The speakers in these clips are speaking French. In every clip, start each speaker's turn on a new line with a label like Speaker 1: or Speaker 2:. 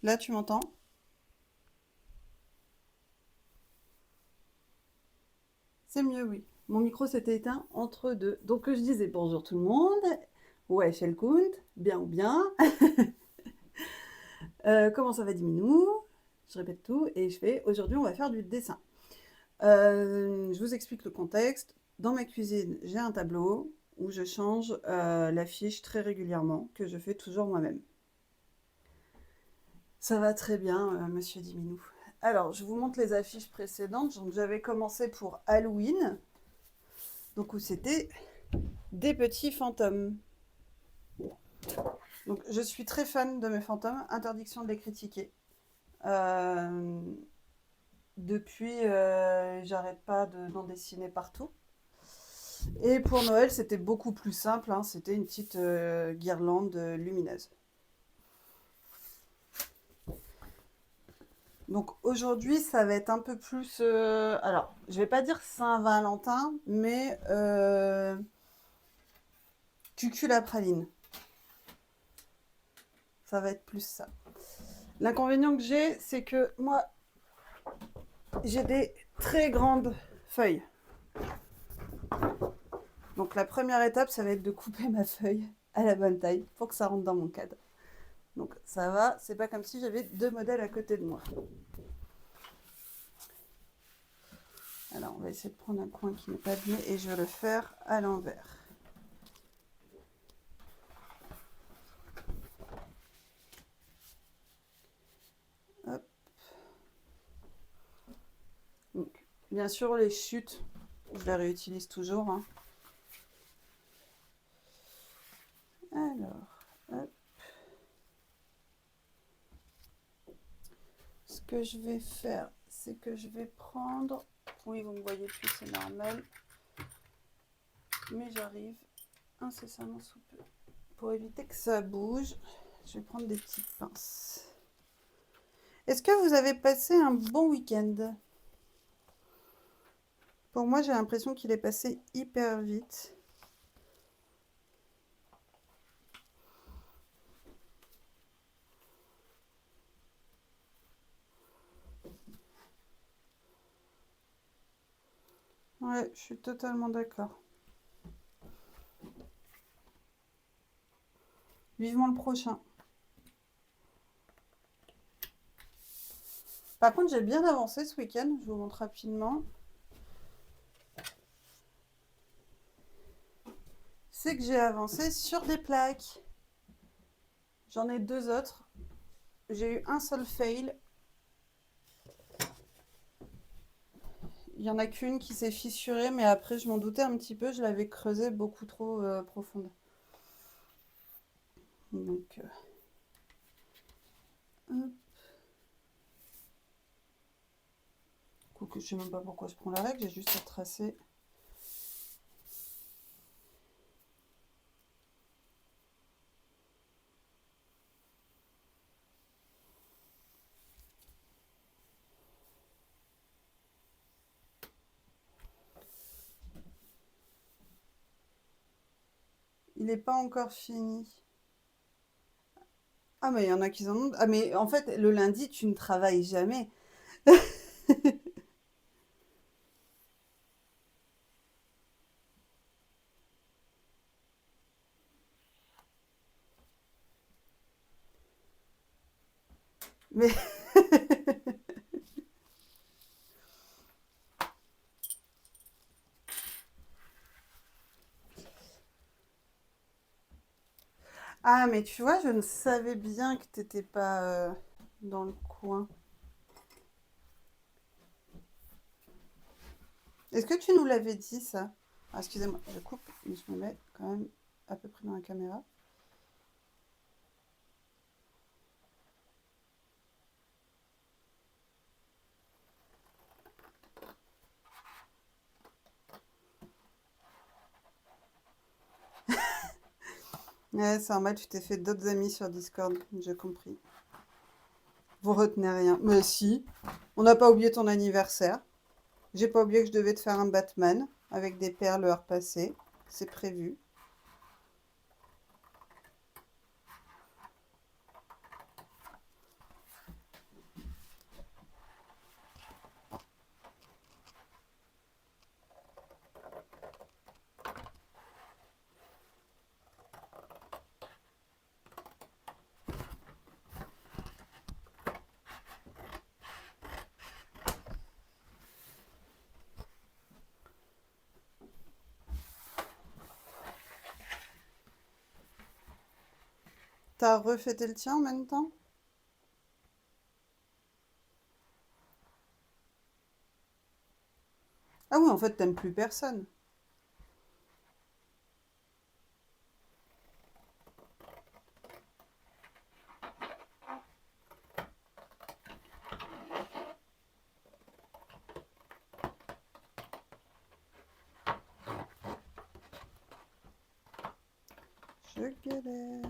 Speaker 1: Là, tu m'entends? C'est mieux, oui. Mon micro s'était éteint entre deux. Donc, je disais bonjour tout le monde. Ouais, Shelkound, bien ou bien. Comment ça va, Diminou? Je répète tout et je fais aujourd'hui, on va faire du dessin. Je vous explique le contexte. Dans ma cuisine, j'ai un tableau où je change l'affiche très régulièrement, que je fais toujours moi-même. Ça va très bien, monsieur Diminou. Alors, je vous montre les affiches précédentes. Donc, j'avais commencé pour Halloween, donc où c'était des petits fantômes. Donc, je suis très fan de mes fantômes. Interdiction de les critiquer. Euh, Depuis, j'arrête pas d'en dessiner partout. Et pour Noël, c'était beaucoup plus simple, hein. C'était une petite guirlande lumineuse. Donc aujourd'hui, ça va être un peu plus... alors, je vais pas dire Saint-Valentin, mais cucul à praline. Ça va être plus ça. L'inconvénient que j'ai, c'est que moi, j'ai des très grandes feuilles. Donc la première étape, ça va être de couper ma feuille à la bonne taille pour que ça rentre dans mon cadre. Donc ça va, c'est pas comme si j'avais deux modèles à côté de moi. Alors on va essayer de prendre un coin qui n'est pas bien et je vais le faire à l'envers. Hop. Donc, bien sûr les chutes, je les réutilise toujours, hein. Alors, hop. Ce que je vais faire, c'est que je vais prendre... Oui, vous ne me voyez plus, c'est normal. Mais j'arrive incessamment sous peu. Pour éviter que ça bouge, je vais prendre des petites pinces. Est-ce que vous avez passé un bon week-end? Pour moi, j'ai l'impression qu'il est passé hyper vite. Ouais, je suis totalement d'accord. Vivement le prochain. Par contre, j'ai bien avancé ce week-end, je vous montre rapidement. C'est que j'ai avancé sur des plaques. J'en ai deux autres. J'ai eu un seul fail. Il n'y en a qu'une qui s'est fissurée, mais après, je m'en doutais un petit peu. Je l'avais creusée beaucoup trop profonde. Donc, hop. Quoique, je sais même pas pourquoi je prends la règle, j'ai juste à tracer. Il n'est pas encore fini. Ah, mais il y en a qui en ont. Ah, mais en fait, le lundi, tu ne travailles jamais. Mais. Ah, mais tu vois, je ne savais bien que t'étais pas dans le coin. Est-ce que tu nous l'avais dit, ça? Ah, excusez-moi, je coupe, mais je me mets quand même à peu près dans la caméra. Ouais, c'est normal, tu t'es fait d'autres amis sur Discord, j'ai compris. Vous retenez rien. Mais si, on n'a pas oublié ton anniversaire. J'ai pas oublié que je devais te faire un Batman avec des perles heure passée. C'est prévu. T'as refêté le tien en même temps? Ah oui, en fait, t'aimes plus personne. Je galère.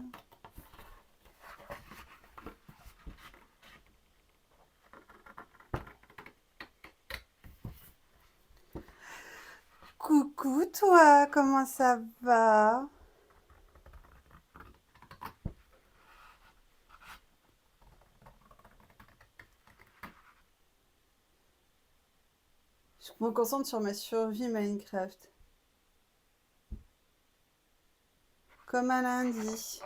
Speaker 1: Coucou toi, comment ça va? Je me concentre sur ma survie Minecraft. Comme un lundi.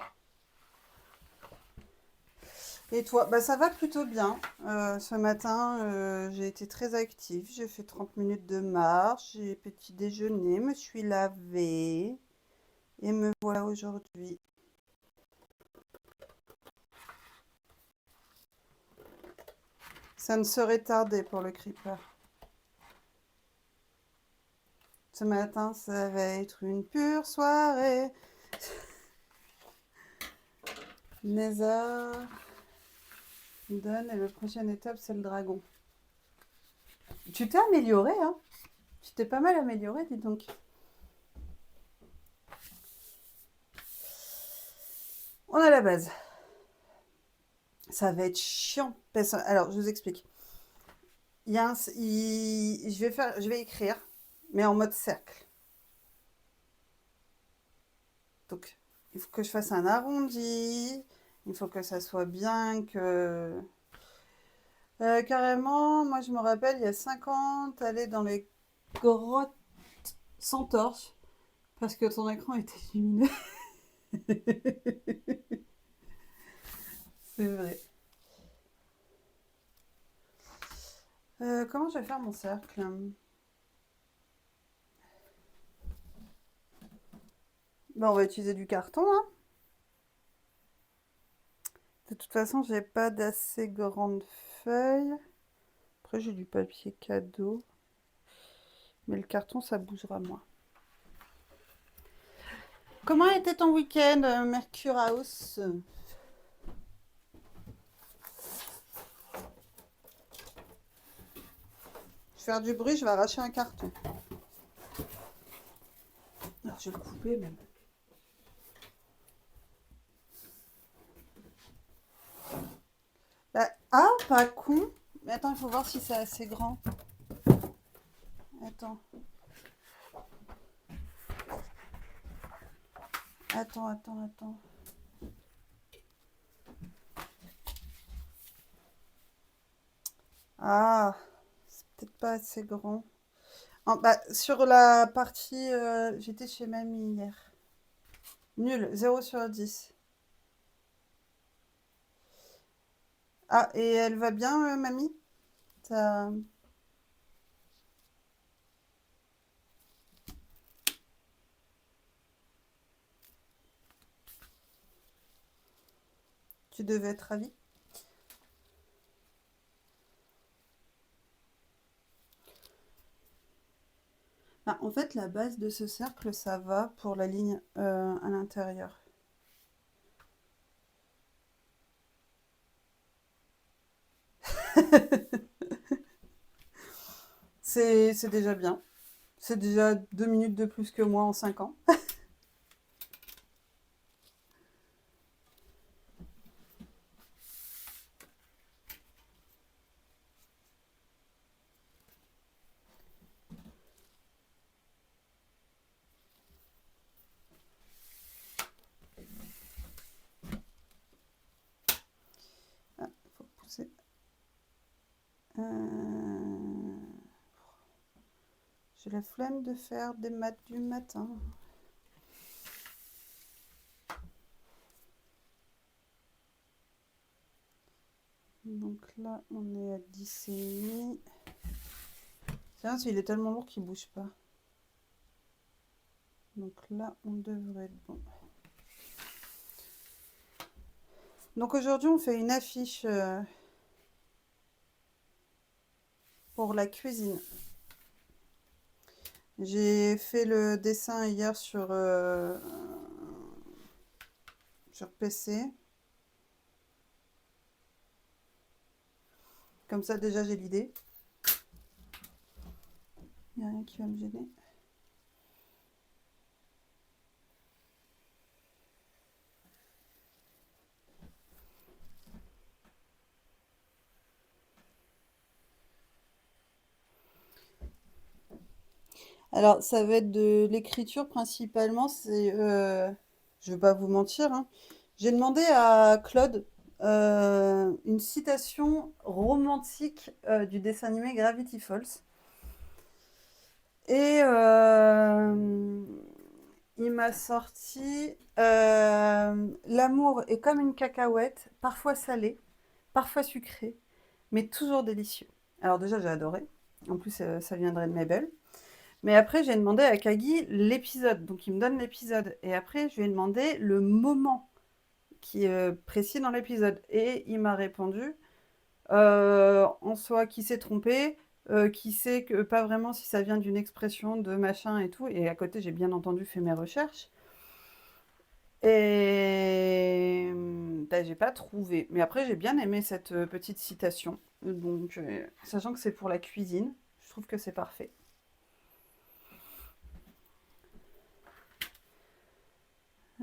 Speaker 1: Et toi? Bah ça va plutôt bien. Ce matin, j'ai été très active. J'ai fait 30 minutes de marche, j'ai petit déjeuner, me suis lavée et me voilà aujourd'hui. Ça ne serait tardé pour le creeper. Ce matin, ça va être une pure soirée. Nether donne et la prochaine étape, c'est le dragon. Tu t'es amélioré, hein? Tu t'es pas mal amélioré, dis donc. On a la base. Ça va être chiant. Alors, je vous explique. Il y a je vais écrire, mais en mode cercle. Donc, il faut que je fasse un arrondi. Il faut que ça soit bien, que... carrément, moi je me rappelle, il y a 5 ans, t'allais dans les grottes sans torche parce que ton écran était lumineux. C'est vrai. Comment je vais faire mon cercle? Bon, on va utiliser du carton, hein. De toute façon, j'ai pas d'assez grandes feuilles. Après, j'ai du papier cadeau. Mais le carton, ça bougera moins. Comment était ton week-end, Mercure House? Je vais faire du bruit, je vais arracher un carton. Alors, je vais le couper même. Ah, pas con. Mais attends, il faut voir si c'est assez grand. Attends. Attends. Ah, c'est peut-être pas assez grand. Bah, sur la partie... j'étais chez mamie hier. Nul, 0/10. Ah, et elle va bien, mamie? Ça... Tu devais être ravie. Ah, en fait, la base de ce cercle, ça va pour la ligne à l'intérieur. C'est déjà bien. C'est déjà 2 minutes de plus que moi en 5 ans. Ah, faut pousser. J'ai la flemme de faire des maths du matin. Donc là, on est à 10,5. Tiens, il est tellement lourd qu'il bouge pas. Donc là, on devrait être bon. Donc aujourd'hui, on fait une affiche pour la cuisine. J'ai fait le dessin hier sur PC. Comme ça, déjà, j'ai l'idée. Il n'y a rien qui va me gêner. Alors, ça va être de l'écriture principalement. Je vais pas vous mentir, hein. J'ai demandé à Claude une citation romantique du dessin animé Gravity Falls. Et il m'a sorti l'amour est comme une cacahuète, parfois salée, parfois sucrée, mais toujours délicieux. Alors déjà, j'ai adoré. En plus, ça viendrait de Mabel. Mais après, j'ai demandé à Kagi l'épisode. Donc, il me donne l'épisode. Et après, je lui ai demandé le moment qui est précis dans l'épisode. Et il m'a répondu en soi, qui s'est trompé, qui sait que pas vraiment si ça vient d'une expression de machin et tout. Et à côté, j'ai bien entendu fait mes recherches. Et bah, j'ai pas trouvé. Mais après, j'ai bien aimé cette petite citation. Donc, sachant que c'est pour la cuisine, je trouve que c'est parfait.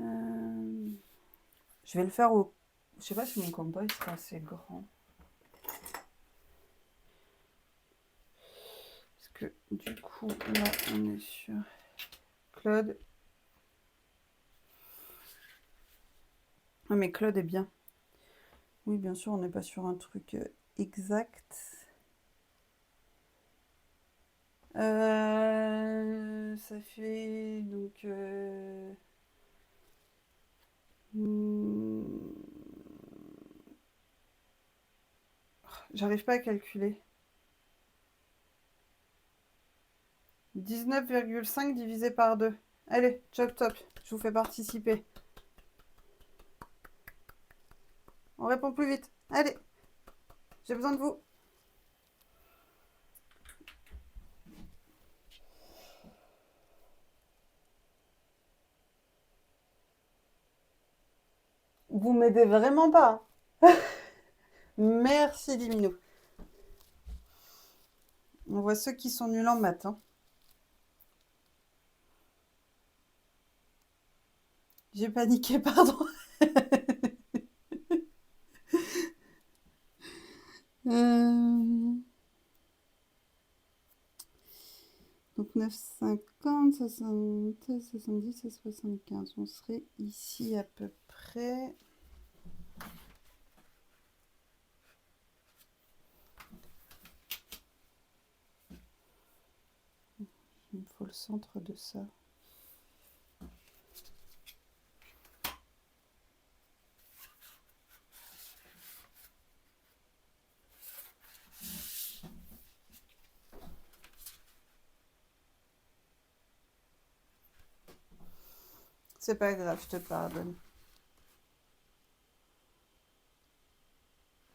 Speaker 1: Euh, Je vais le faire au. Je sais pas si mon combo il sera assez grand. Parce que du coup, là, on est sur Claude. Ah, mais Claude est bien. Oui, bien sûr, on n'est pas sur un truc exact. Ça fait donc. Hmm, J'arrive pas à calculer. 19,5 divisé par 2. Allez, chop top, je vous fais participer. On répond plus vite. Allez, j'ai besoin de vous. Vous m'aidez vraiment pas, hein. Merci, Diminou. On voit ceux qui sont nuls en maths, hein. J'ai paniqué, pardon. Euh, Donc 9,50, 60, 70 et 75. On serait ici à peu près. Il me faut le centre de ça. C'est pas grave, je te pardonne.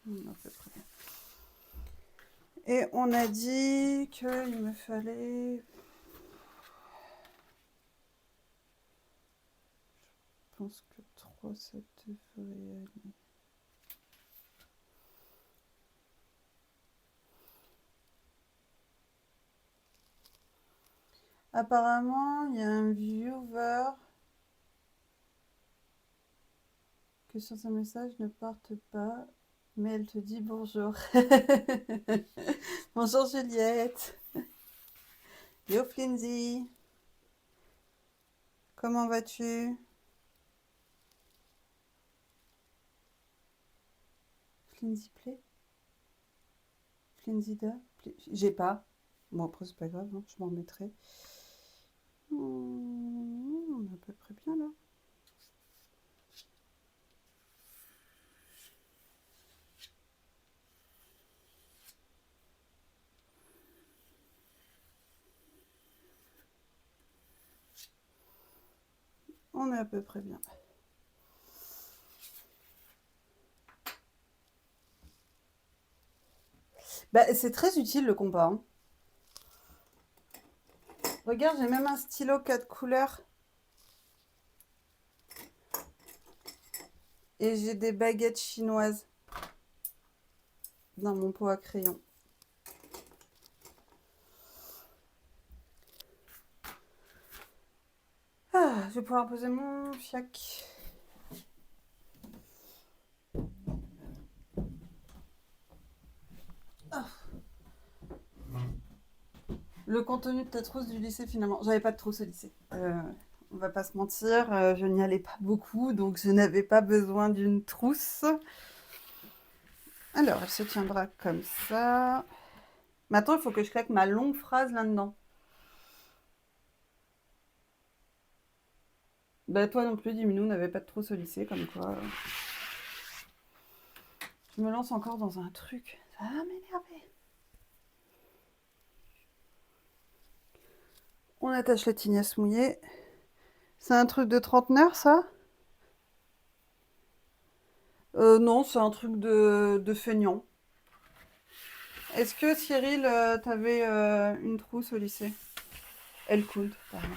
Speaker 1: À peu près. Et on a dit qu'il me fallait. Je pense que 3, ça devrait aller. Apparemment, il y a un viewer que sur ce message ne parte pas, mais elle te dit bonjour. Bonjour Juliette. Yo Flinzy. Comment vas-tu? Flinzy Play? Flinzyda? J'ai pas. Bon, après, c'est pas grave, hein, je m'en remettrai. On est à peu près bien là. On est à peu près bien. Bah, c'est très utile le compas, hein. Regarde, j'ai même un stylo 4 couleurs. Et j'ai des baguettes chinoises dans mon pot à crayon. Ah, je vais pouvoir poser mon fiac. Ah. Le contenu de ta trousse du lycée, finalement. J'avais pas de trousse au lycée. On va pas se mentir, je n'y allais pas beaucoup, donc je n'avais pas besoin d'une trousse. Alors, elle se tiendra comme ça. Maintenant, il faut que je claque ma longue phrase là-dedans. Bah, toi non plus, Diminou n'avait pas de trousse au lycée, comme quoi. Je me lance encore dans un truc. Ça va m'énerver. On attache la tignasse mouillée. C'est un truc de trentenaire, ça? Non, c'est un truc de feignant. Est-ce que Cyril, t'avais une trousse au lycée? Elle compte, pardon.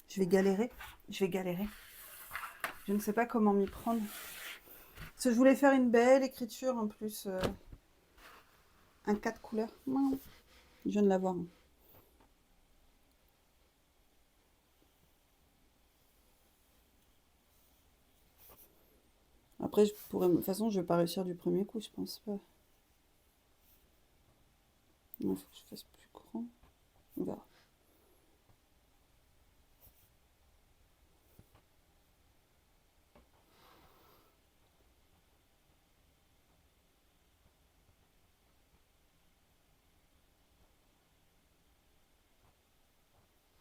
Speaker 1: Je vais galérer. Je vais galérer. Je ne sais pas comment m'y prendre. Parce que je voulais faire une belle écriture en plus. Un 4 couleurs. Non. Je viens de l'avoir. Après, de toute façon, je vais pas réussir du premier coup, je pense pas. Il faut que je fasse plus grand. On verra.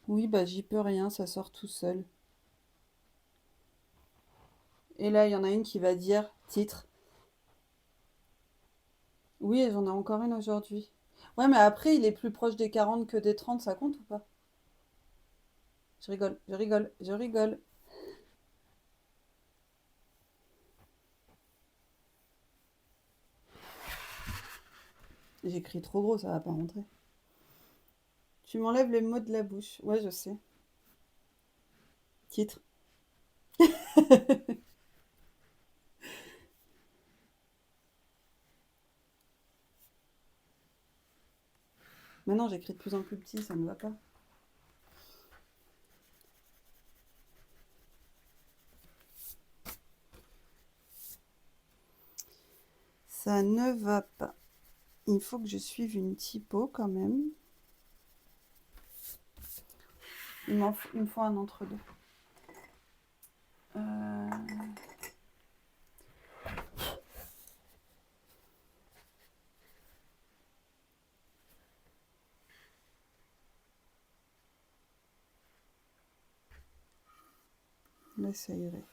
Speaker 1: Oui, bah j'y peux rien, ça sort tout seul. Et là, il y en a une qui va dire titre. Oui, et j'en ai encore une aujourd'hui. Ouais, mais après, il est plus proche des 40 que des 30, ça compte ou pas? Je rigole, je rigole, je rigole. J'écris trop gros, ça va pas rentrer. Tu m'enlèves les mots de la bouche. Ouais, je sais. Titre. Maintenant, j'écris de plus en plus petit, ça ne va pas. Ça ne va pas. Il faut que je suive une typo quand même. Il me faut un entre-deux. Là, ça irait.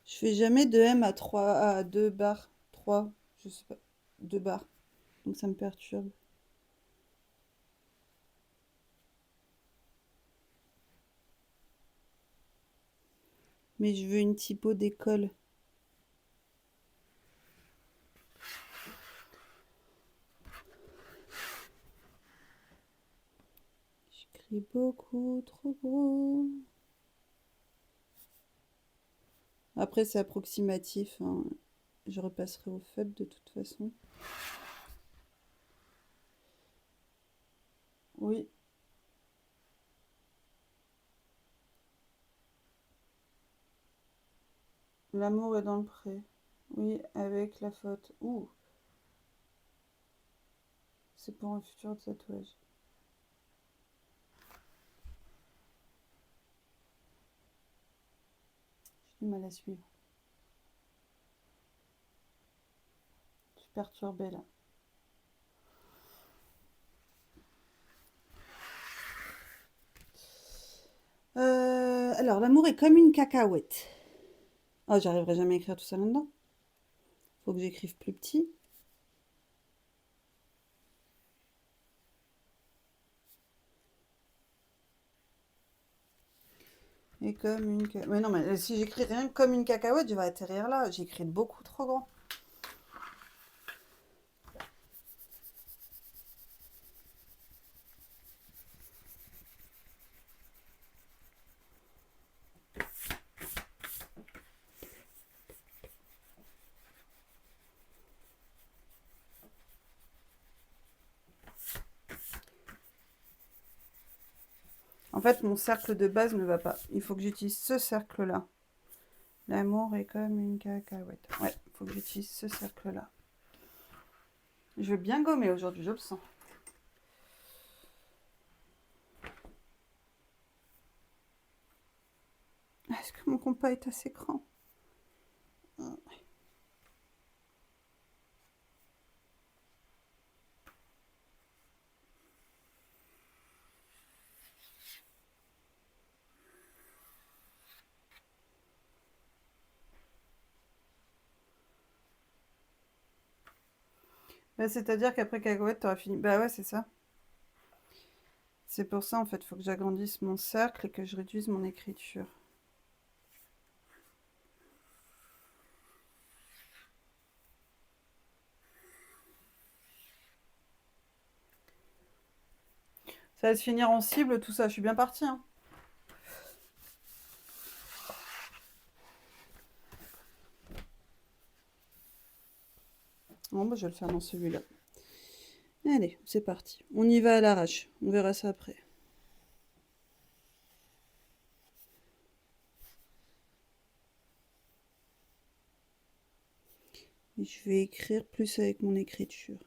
Speaker 1: Je fais jamais de M à 2 barres. 3, je sais pas. 2 barres. Donc ça me perturbe. Mais je veux une typo d'école. J'écris beaucoup trop gros. Après, c'est approximatif, hein. Je repasserai au faible de toute façon. Oui. L'amour est dans le pré. Oui, avec la faute. Ouh. C'est pour un futur tatouage. J'ai du mal à suivre. Je suis perturbée là. Alors, l'amour est comme une cacahuète. Oh, j'arriverai jamais à écrire tout ça là-dedans. Faut que j'écrive plus petit. Et comme une... Mais non, mais si j'écris rien que comme une cacahuète, je vais atterrir là. J'écris beaucoup trop grand. En fait, mon cercle de base ne va pas. Il faut que j'utilise ce cercle-là. L'amour est comme une cacahuète. Ouais, il faut que j'utilise ce cercle-là. Je vais bien gommer aujourd'hui, je le sens. Est-ce que mon compas est assez grand? Bah, c'est-à-dire qu'après cacahuète, t'auras fini. Bah ouais, c'est ça. C'est pour ça, en fait, il faut que j'agrandisse mon cercle et que je réduise mon écriture. Ça va se finir en cible, tout ça. Je suis bien partie, hein. Bon, bah, je vais le faire dans celui-là. Allez, c'est parti. On y va à l'arrache. On verra ça après. Et je vais écrire plus avec mon écriture.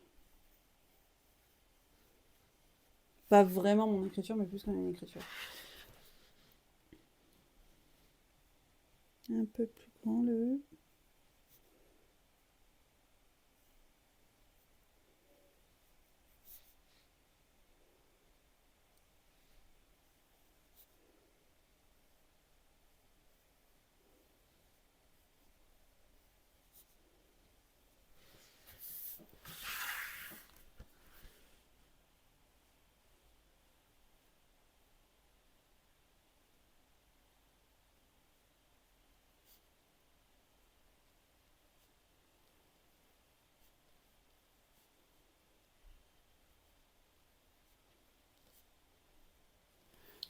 Speaker 1: Pas vraiment mon écriture, mais plus comme une écriture. Un peu plus grand le E.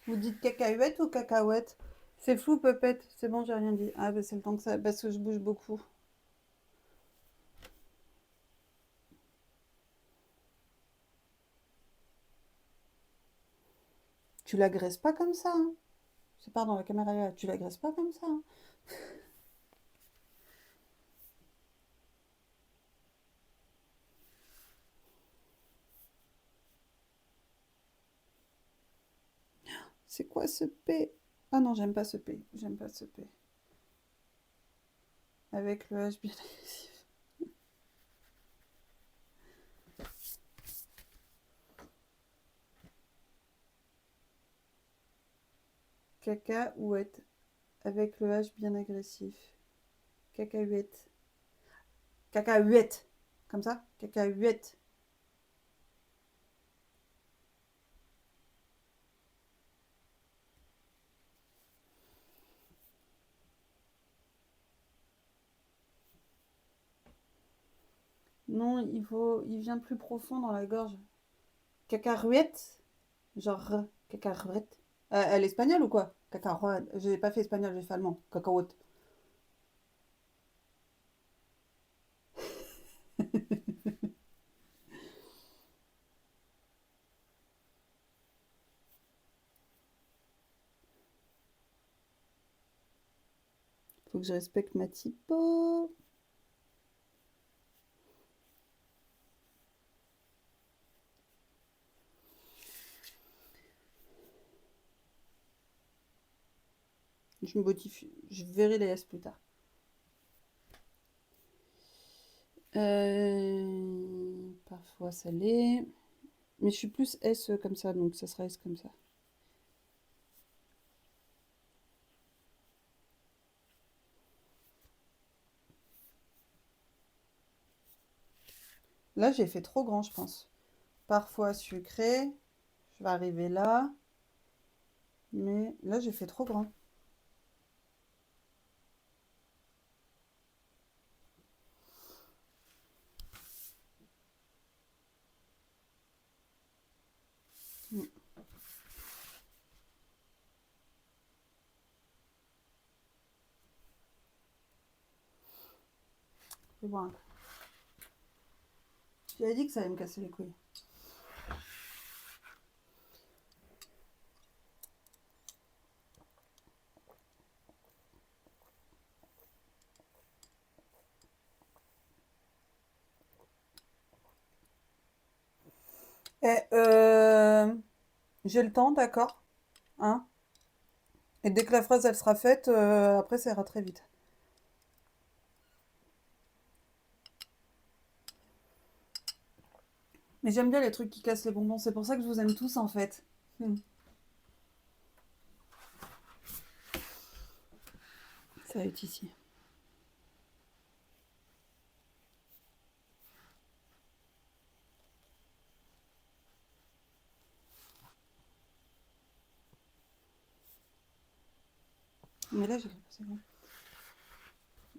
Speaker 1: Vous dites cacahuète ou cacahuète? C'est flou, Pepette. C'est bon, j'ai rien dit. Ah, bah c'est le temps que ça... Parce que je bouge beaucoup. Tu l'agresses pas comme ça, hein. C'est pardon, la caméra est là. Tu l'agresses pas comme ça, hein. C'est quoi ce P? Ah non, j'aime pas ce P. J'aime pas ce P. Avec le H bien agressif. Cacahuète. Avec le H bien agressif. Cacahuète. Cacahuète. Comme ça? Cacahuète. Non, il vient plus profond dans la gorge. Cacahuète. Genre, cacahuète. Elle est espagnole ou quoi? Cacahuète. J'ai pas fait espagnol, j'ai fait allemand. Cacahuète. Faut que je respecte ma typo. Je me modifie. Je verrai les S plus tard. Parfois ça l'est. Mais je suis plus S comme ça, donc ça sera S comme ça. Là, j'ai fait trop grand, je pense. Parfois sucré. Je vais arriver là. Mais là, j'ai fait trop grand. Mm. Je vais boire un coup. Tu avais dit que ça allait me casser les couilles. Eh, j'ai le temps, d'accord? Hein? Et dès que la phrase elle sera faite, après ça ira très vite. Mais j'aime bien les trucs qui cassent les bonbons, c'est pour ça que je vous aime tous en fait. Hmm. Ça va être ici. Mais là j'ai fait passer bon.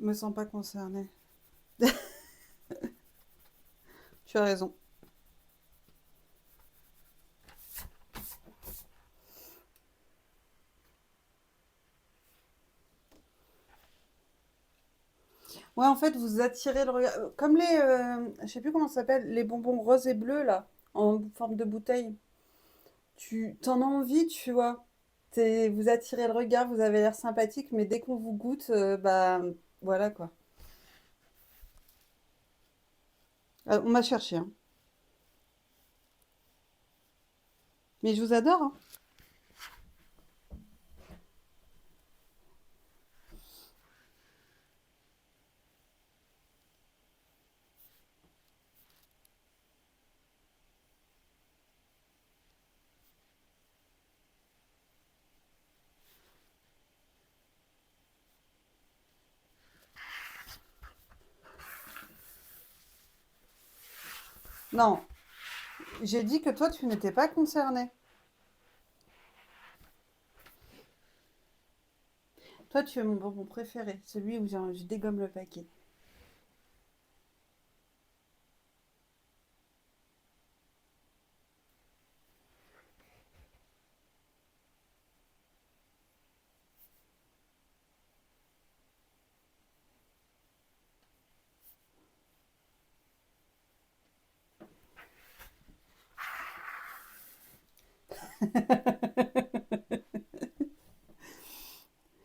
Speaker 1: Me sens pas concernée. Tu as raison. Ouais, en fait, vous attirez le regard. Comme les. Je sais plus comment ça s'appelle, les bonbons roses et bleus, là, en forme de bouteille. Tu t'en as envie, tu vois. Vous attirez le regard, vous avez l'air sympathique, mais dès qu'on vous goûte, bah. Voilà quoi. On m'a cherché, hein. Mais je vous adore, hein. Non, j'ai dit que toi, tu n'étais pas concerné. Toi, tu es mon bonbon préféré, celui où je dégomme le paquet.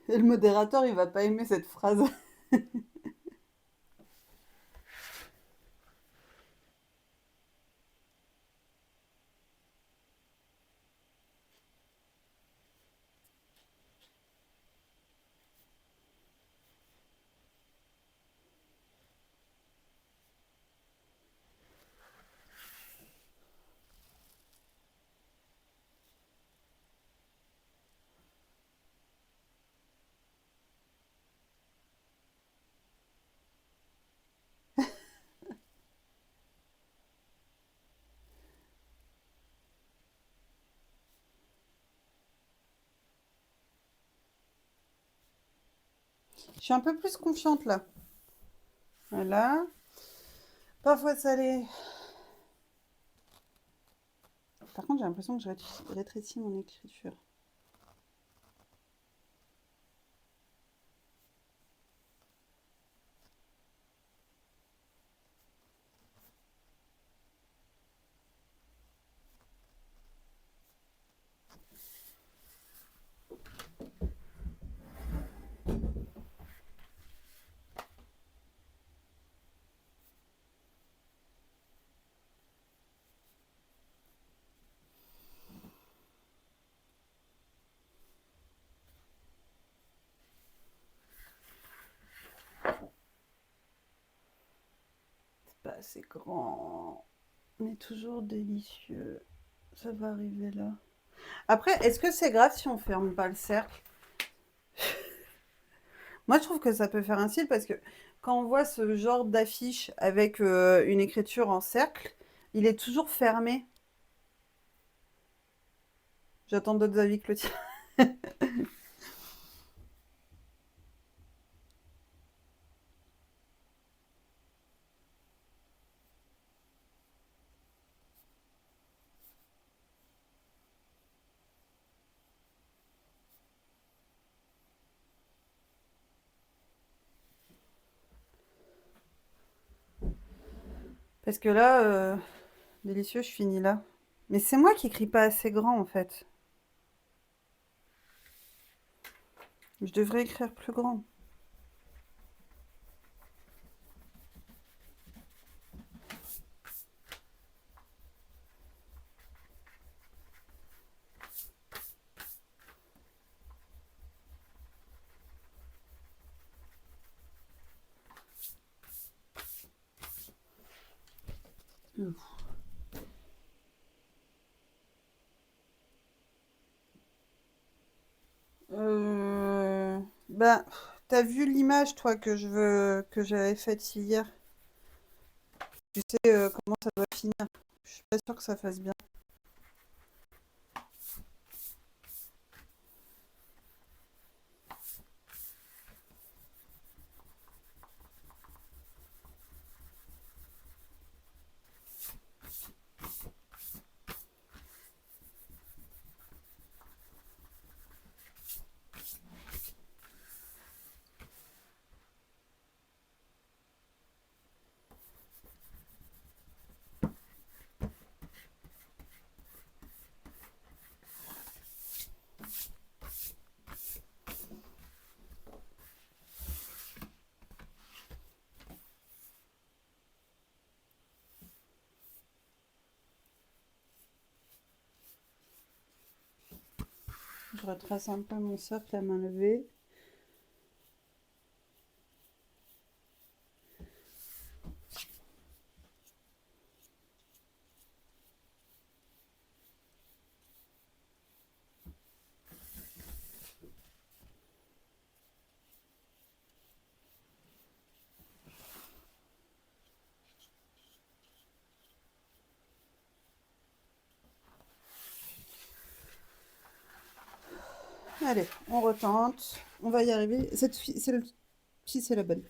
Speaker 1: Et le modérateur, il va pas aimer cette phrase. Je suis un peu plus confiante là. Voilà. Parfois salé. Par contre, j'ai l'impression que je rétrécis mon écriture. C'est pas assez grand, mais toujours délicieux. Ça va arriver là. Après, est-ce que c'est grave si on ferme pas le cercle? Moi, je trouve que ça peut faire un style parce que quand on voit ce genre d'affiche avec une écriture en cercle, il est toujours fermé. J'attends d'autres avis que le tien. Parce que là, délicieux, je finis là. Mais c'est moi qui écris pas assez grand en fait. Je devrais écrire plus grand. Ben, t'as vu l'image, toi, que que j'avais faite hier? Tu sais comment ça doit finir. Je suis pas sûre que ça fasse bien. Je retrace un peu mon cercle à main levée. Allez, on retente. On va y arriver. Cette fille, si c'est la bonne.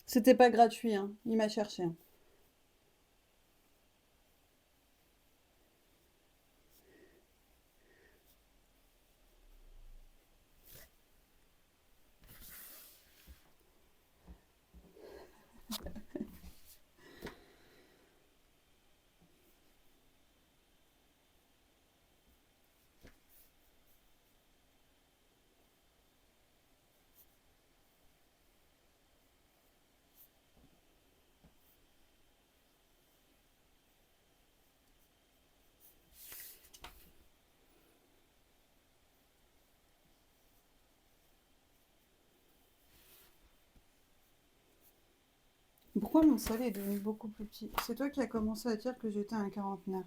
Speaker 1: C'était pas gratuit, hein. Il m'a cherché, hein. Pourquoi mon salé est devenu beaucoup plus petit? C'est toi qui as commencé à dire que j'étais un quarantenaire.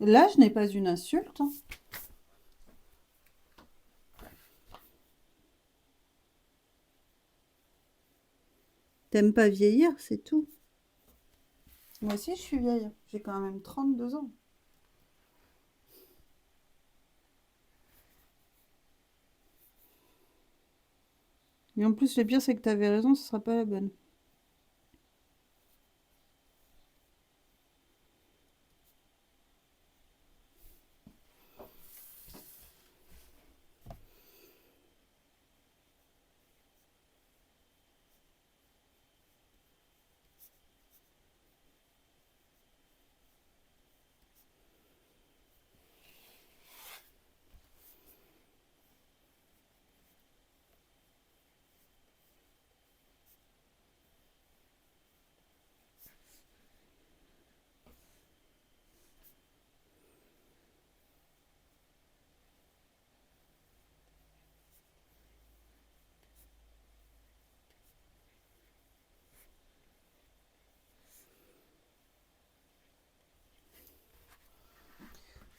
Speaker 1: Là, je n'ai pas une insulte, hein. T'aimes pas vieillir, c'est tout. Moi aussi, je suis vieille. J'ai quand même 32 ans. Et en plus, le pire, c'est que t'avais raison, ce sera pas la bonne.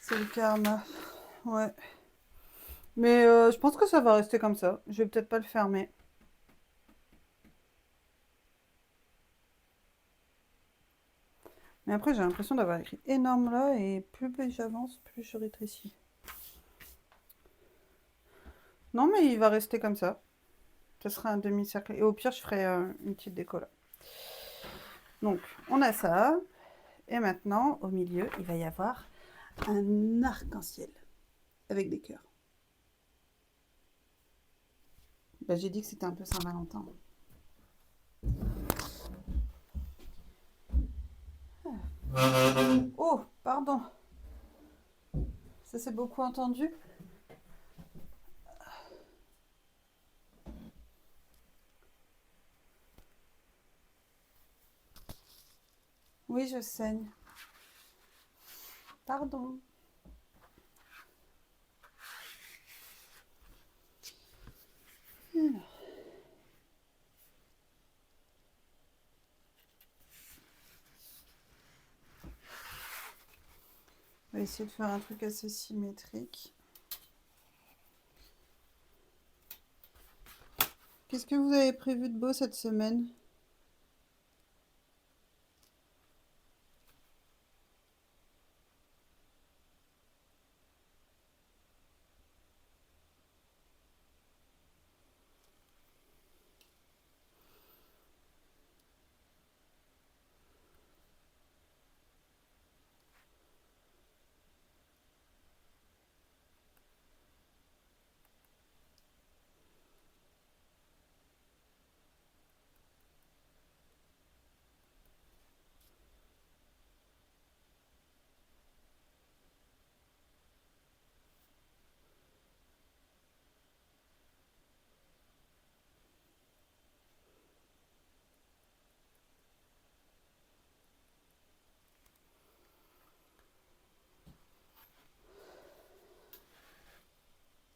Speaker 1: C'est le karma. Ouais. Mais je pense que ça va rester comme ça. Je vais peut-être pas le fermer. Mais après, j'ai l'impression d'avoir écrit énorme là, et plus j'avance, plus je rétrécis. Non, mais il va rester comme ça. Ce sera un demi-cercle. Et au pire, je ferai une petite déco là. Donc, on a ça. Et maintenant, au milieu, il va y avoir un arc-en-ciel avec des cœurs. Bah, j'ai dit que c'était un peu Saint-Valentin. Oh, pardon. Ça s'est beaucoup entendu. Oui, je saigne. Pardon. Alors. On va essayer de faire un truc assez symétrique. Qu'est-ce que vous avez prévu de beau cette semaine?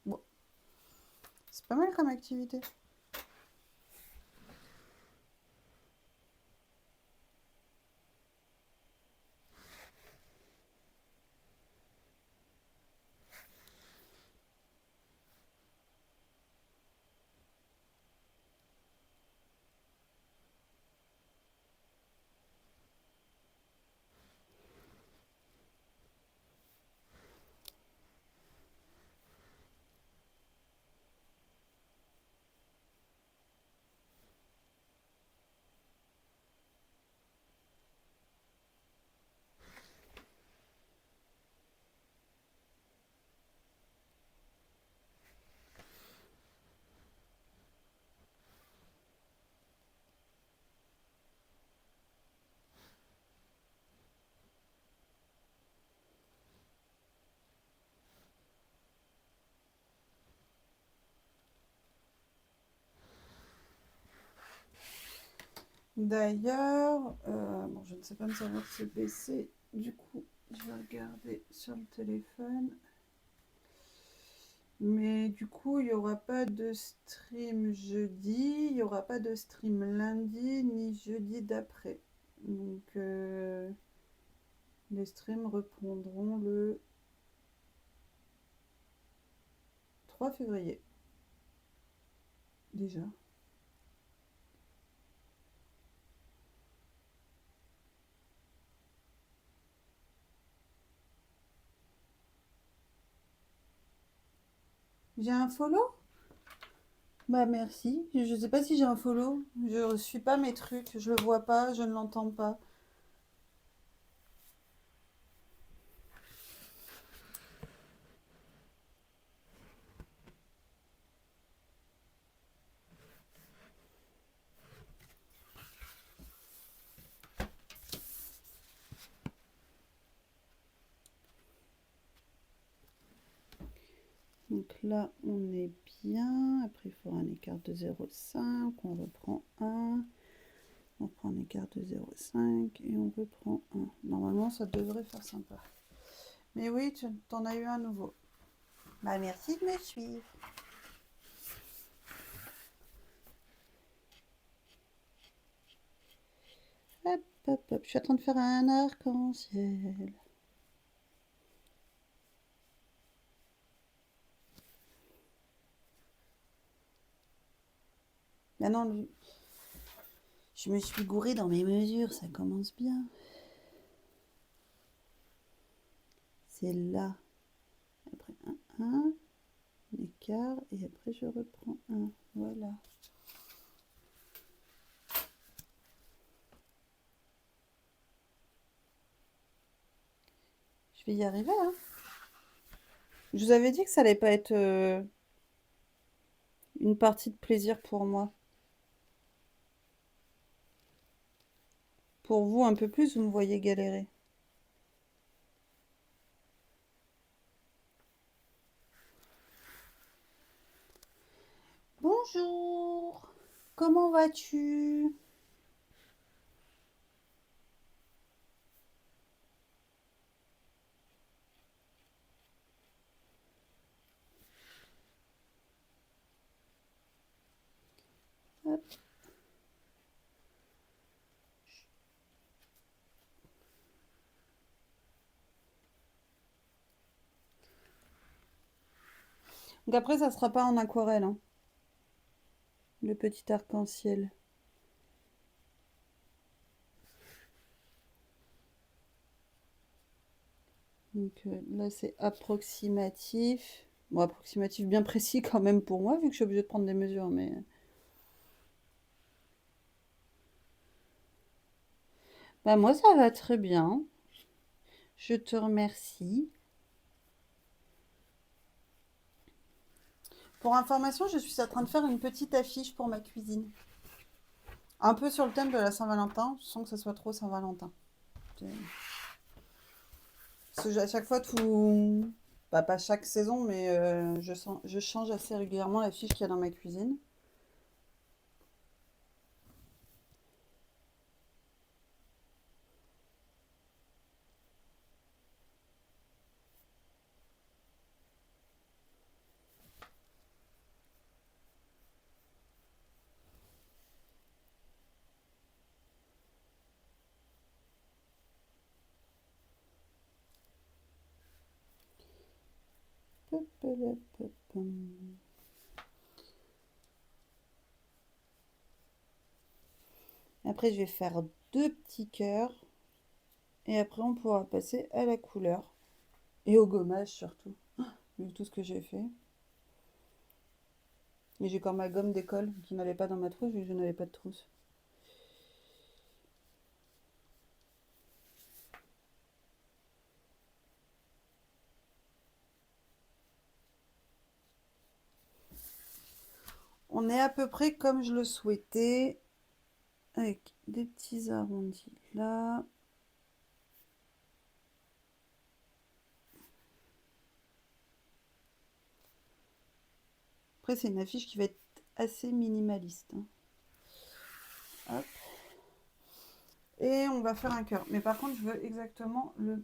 Speaker 1: Bon, c'est pas mal comme activité. D'ailleurs, bon, je ne sais pas me savoir se baisser. Du coup, je vais regarder sur le téléphone. Mais du coup, il n'y aura pas de stream jeudi, il n'y aura pas de stream lundi, ni jeudi d'après. Donc, les streams reprendront le 3 février. Déjà. J'ai un follow? Bah merci. Je sais pas si j'ai un follow. Je suis pas mes trucs. Je le vois pas, je ne l'entends pas. Donc là, on est bien. Après, il faudra un écart de 0,5. On reprend 1. On prend un écart de 0,5 et on reprend 1. Normalement, ça devrait faire sympa. Mais oui, tu en as eu un nouveau. Bah, merci de me suivre. Hop, hop, hop. Je suis en train de faire un arc-en-ciel. Maintenant, je me suis gourée dans mes mesures, ça commence bien. C'est là. Après un écart, et après je reprends un. Voilà. Je vais y arriver, hein. Je vous avais dit que ça allait pas être une partie de plaisir pour moi. Pour vous, un peu plus, vous me voyez galérer. Bonjour, comment vas-tu? Hop. Donc après, ça sera pas en aquarelle, hein, le petit arc-en-ciel. Donc là, c'est approximatif. Bon, approximatif bien précis quand même pour moi, vu que je suis obligée de prendre des mesures, mais... Bah moi, ça va très bien. Je te remercie. Pour information, je suis en train de faire une petite affiche pour ma cuisine. Un peu sur le thème de la Saint-Valentin, sans que ce soit trop Saint-Valentin. Parce que à chaque fois, tout... Bah, pas chaque saison, mais je change assez régulièrement l'affiche qu'il y a dans ma cuisine. Après, je vais faire deux petits cœurs. Et après, on pourra passer à la couleur. Et au gommage surtout. Vu tout ce que j'ai fait. Et j'ai encore ma gomme d'école qui n'allait pas dans ma trousse vu que je n'avais pas de trousse. On est à peu près comme je le souhaitais. Avec des petits arrondis là. Après, c'est une affiche qui va être assez minimaliste, hein. Hop. Et on va faire un cœur. Mais par contre, je veux exactement le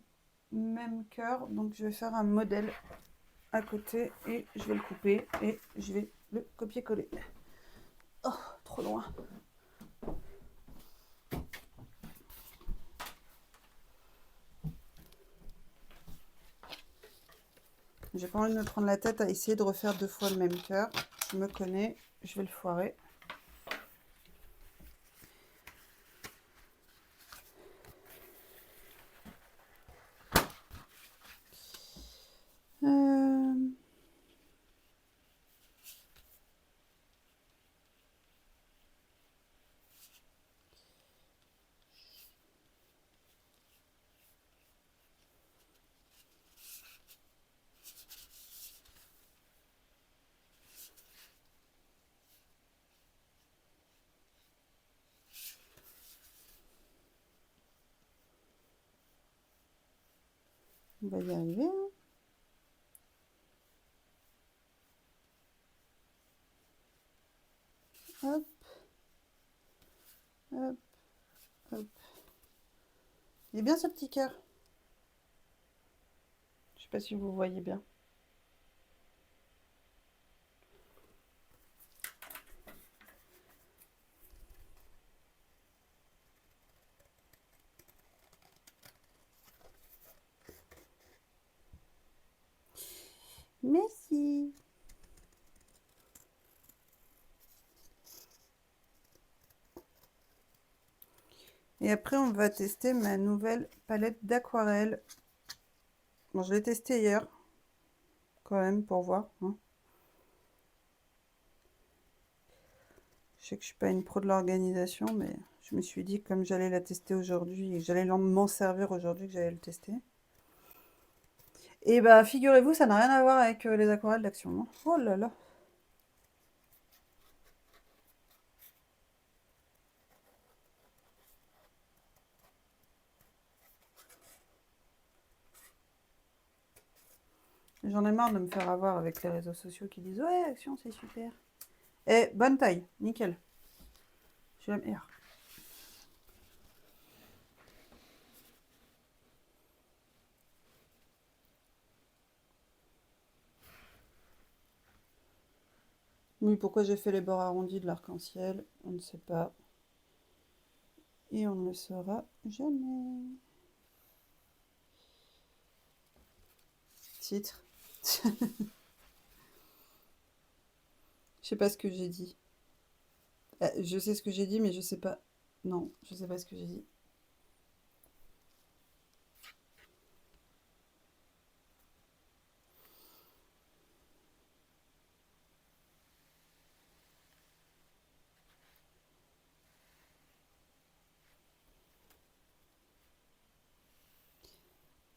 Speaker 1: même cœur. Donc, je vais faire un modèle à côté et je vais le couper et je vais le copier-coller. Oh, trop loin. J'ai pas envie de me prendre la tête à essayer de refaire deux fois le même cœur. Je me connais, je vais le foirer. On va y arriver, hein. Hop, hop, hop. Il est bien ce petit cœur. Je sais pas si vous voyez bien. Merci. Et après, on va tester ma nouvelle palette d'aquarelle. Bon, je l'ai testée hier, quand même, pour voir. Hein. Je sais que je suis pas une pro de l'organisation, mais je me suis dit, comme j'allais la tester aujourd'hui, et que j'allais m'en servir aujourd'hui, que j'allais le tester. Et bah, figurez-vous, ça n'a rien à voir avec les aquarelles d'Action. Hein. Oh là là. J'en ai marre de me faire avoir avec les réseaux sociaux qui disent ouais, Action, c'est super. Et bonne taille, nickel. Je suis la meilleure. Oui, pourquoi j'ai fait les bords arrondis de l'arc-en-ciel, on ne sait pas. Et on ne le saura jamais. Titre. Je sais pas ce que j'ai dit. Je sais ce que j'ai dit, mais je sais pas. Non, je sais pas ce que j'ai dit.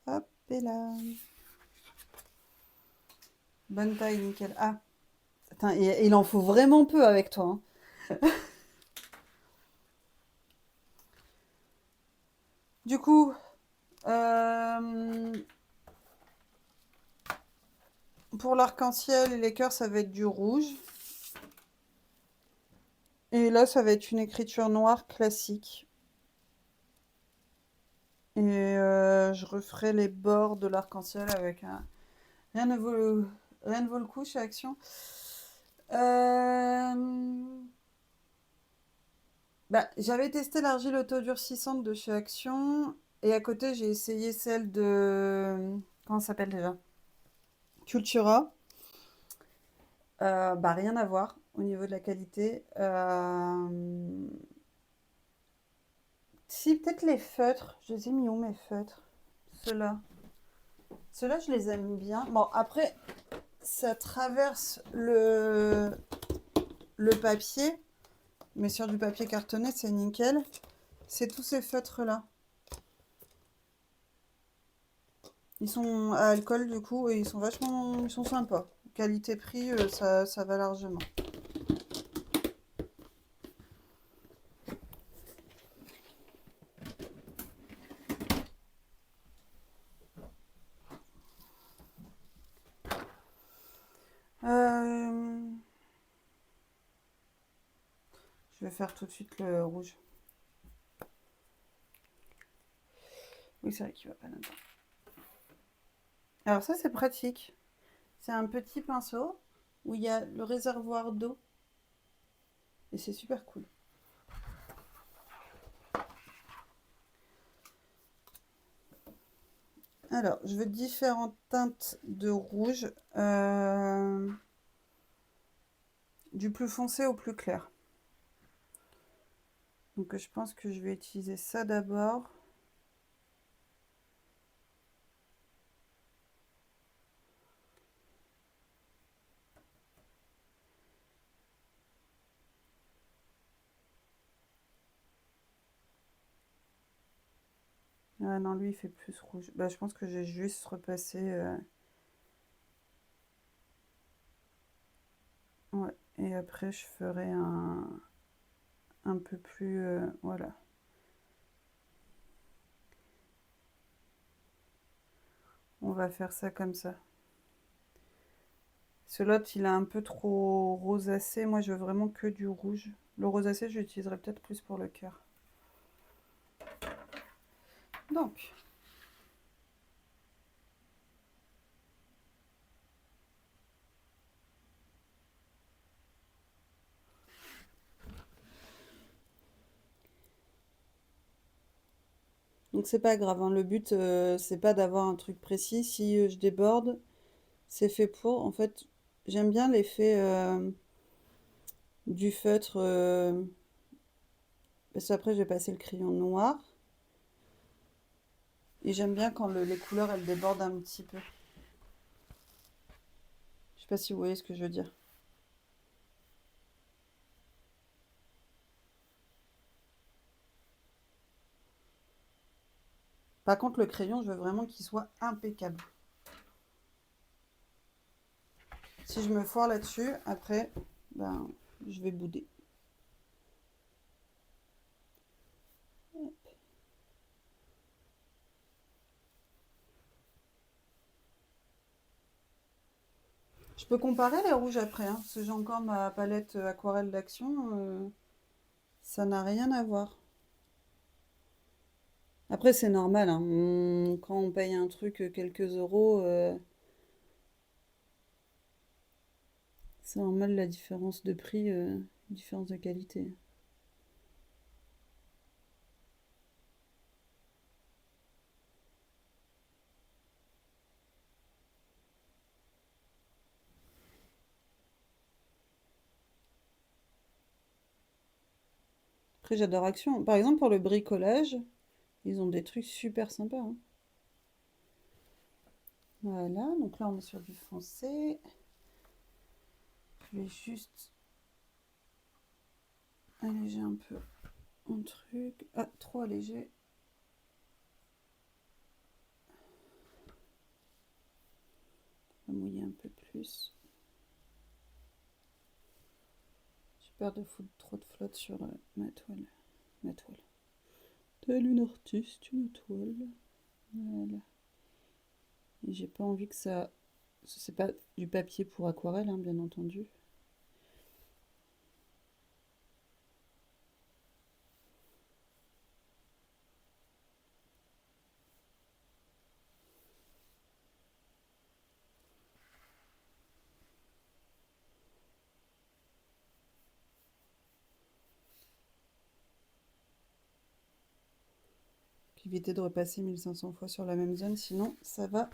Speaker 1: Hop, et là. Bonne taille, nickel. Ah, attends, il en faut vraiment peu avec toi. Hein. Du coup, pour l'arc-en-ciel et les cœurs, ça va être du rouge. Et là, ça va être une écriture noire classique. Et je referai les bords de l'arc-en-ciel avec un... Rien ne vaut le coup chez Action. Bah, j'avais testé l'argile autodurcissante de chez Action. Et à côté, j'ai essayé celle de... Comment ça s'appelle déjà? Cultura. Bah, rien à voir au niveau de la qualité. Si, peut-être les feutres. Je les ai mis où mes feutres? Ceux-là. Ceux-là, je les aime bien. Bon, après, ça traverse le papier. Mais sur du papier cartonné, c'est nickel. C'est tous ces feutres-là. Ils sont à alcool, du coup, et ils sont vachement... Ils sont sympas. Qualité-prix, ça va largement. Euh, Je vais faire tout de suite le rouge. Oui, c'est vrai qu'il va pas là-dedans. Alors ça, c'est pratique. C'est un petit pinceau où il y a le réservoir d'eau. Et c'est super cool. Alors, je veux différentes teintes de rouge. Du plus foncé au plus clair. Donc je pense que je vais utiliser ça d'abord. Ah non, lui, il fait plus rouge. Bah, je pense que j'ai juste repassé... Ouais. Et après, je ferai un peu plus... voilà. On va faire ça comme ça. Ce lot, il a un peu trop rosacé. Moi, je veux vraiment que du rouge. Le rosacé, je l'utiliserai peut-être plus pour le cœur. Donc... Donc c'est pas grave, hein. Le but c'est pas d'avoir un truc précis. Si je déborde, c'est fait pour. En fait, j'aime bien l'effet du feutre Parce qu'après, j'ai passé le crayon noir. Et j'aime bien quand les couleurs, elles débordent un petit peu. Je sais pas si vous voyez ce que je veux dire. Par contre, le crayon, je veux vraiment qu'il soit impeccable. Si je me foire là-dessus, après, ben, je vais bouder. Je peux comparer les rouges après, hein, parce que j'ai encore ma palette aquarelle d'action. Ça n'a rien à voir. Après, c'est normal, hein, quand on paye un truc quelques euros, c'est normal la différence de prix, différence de qualité. Après, j'adore Action. Par exemple, pour le bricolage, ils ont des trucs super sympas, hein. Voilà, donc là, on est sur du foncé. Je vais juste alléger un peu mon truc. Ah, trop allégé. On va mouiller un peu plus. J'ai peur de foutre trop de flotte sur ma toile. Ma toile. Telle une artiste, une toile. Voilà. Et j'ai pas envie que ça... C'est pas du papier pour aquarelle, hein, bien entendu. Éviter de repasser 1500 fois sur la même zone, sinon ça va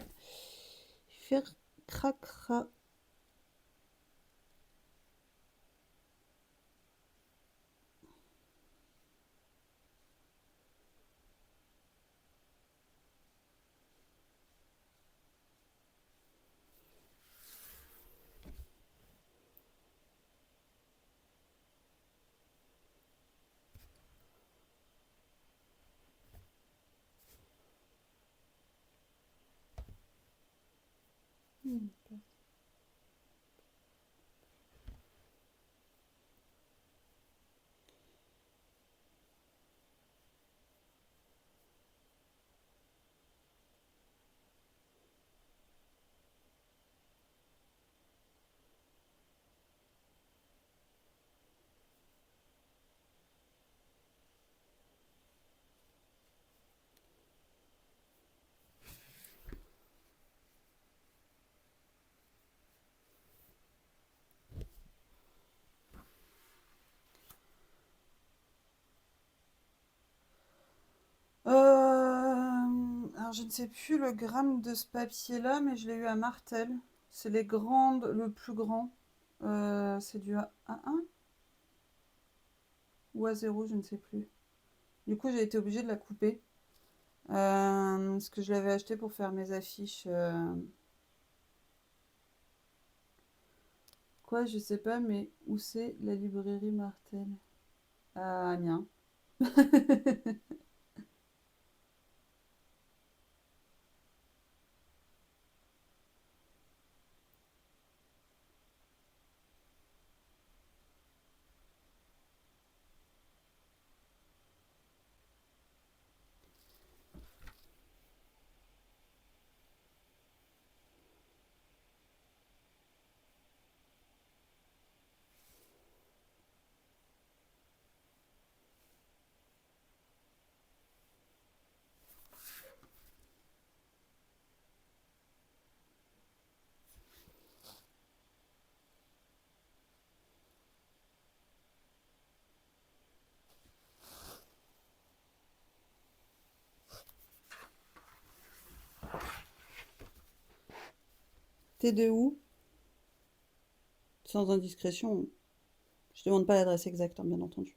Speaker 1: faire cracra. Alors je ne sais plus le gramme de ce papier-là, mais je l'ai eu à Martel. C'est les grandes, le plus grand. C'est du A1 ou A0, je ne sais plus. Du coup, j'ai été obligée de la couper. Parce que je l'avais acheté pour faire mes affiches. Quoi, je sais pas, mais où c'est la librairie Martel? À Amiens. T'es de où? Sans indiscrétion. Je demande pas l'adresse exacte, hein, bien entendu.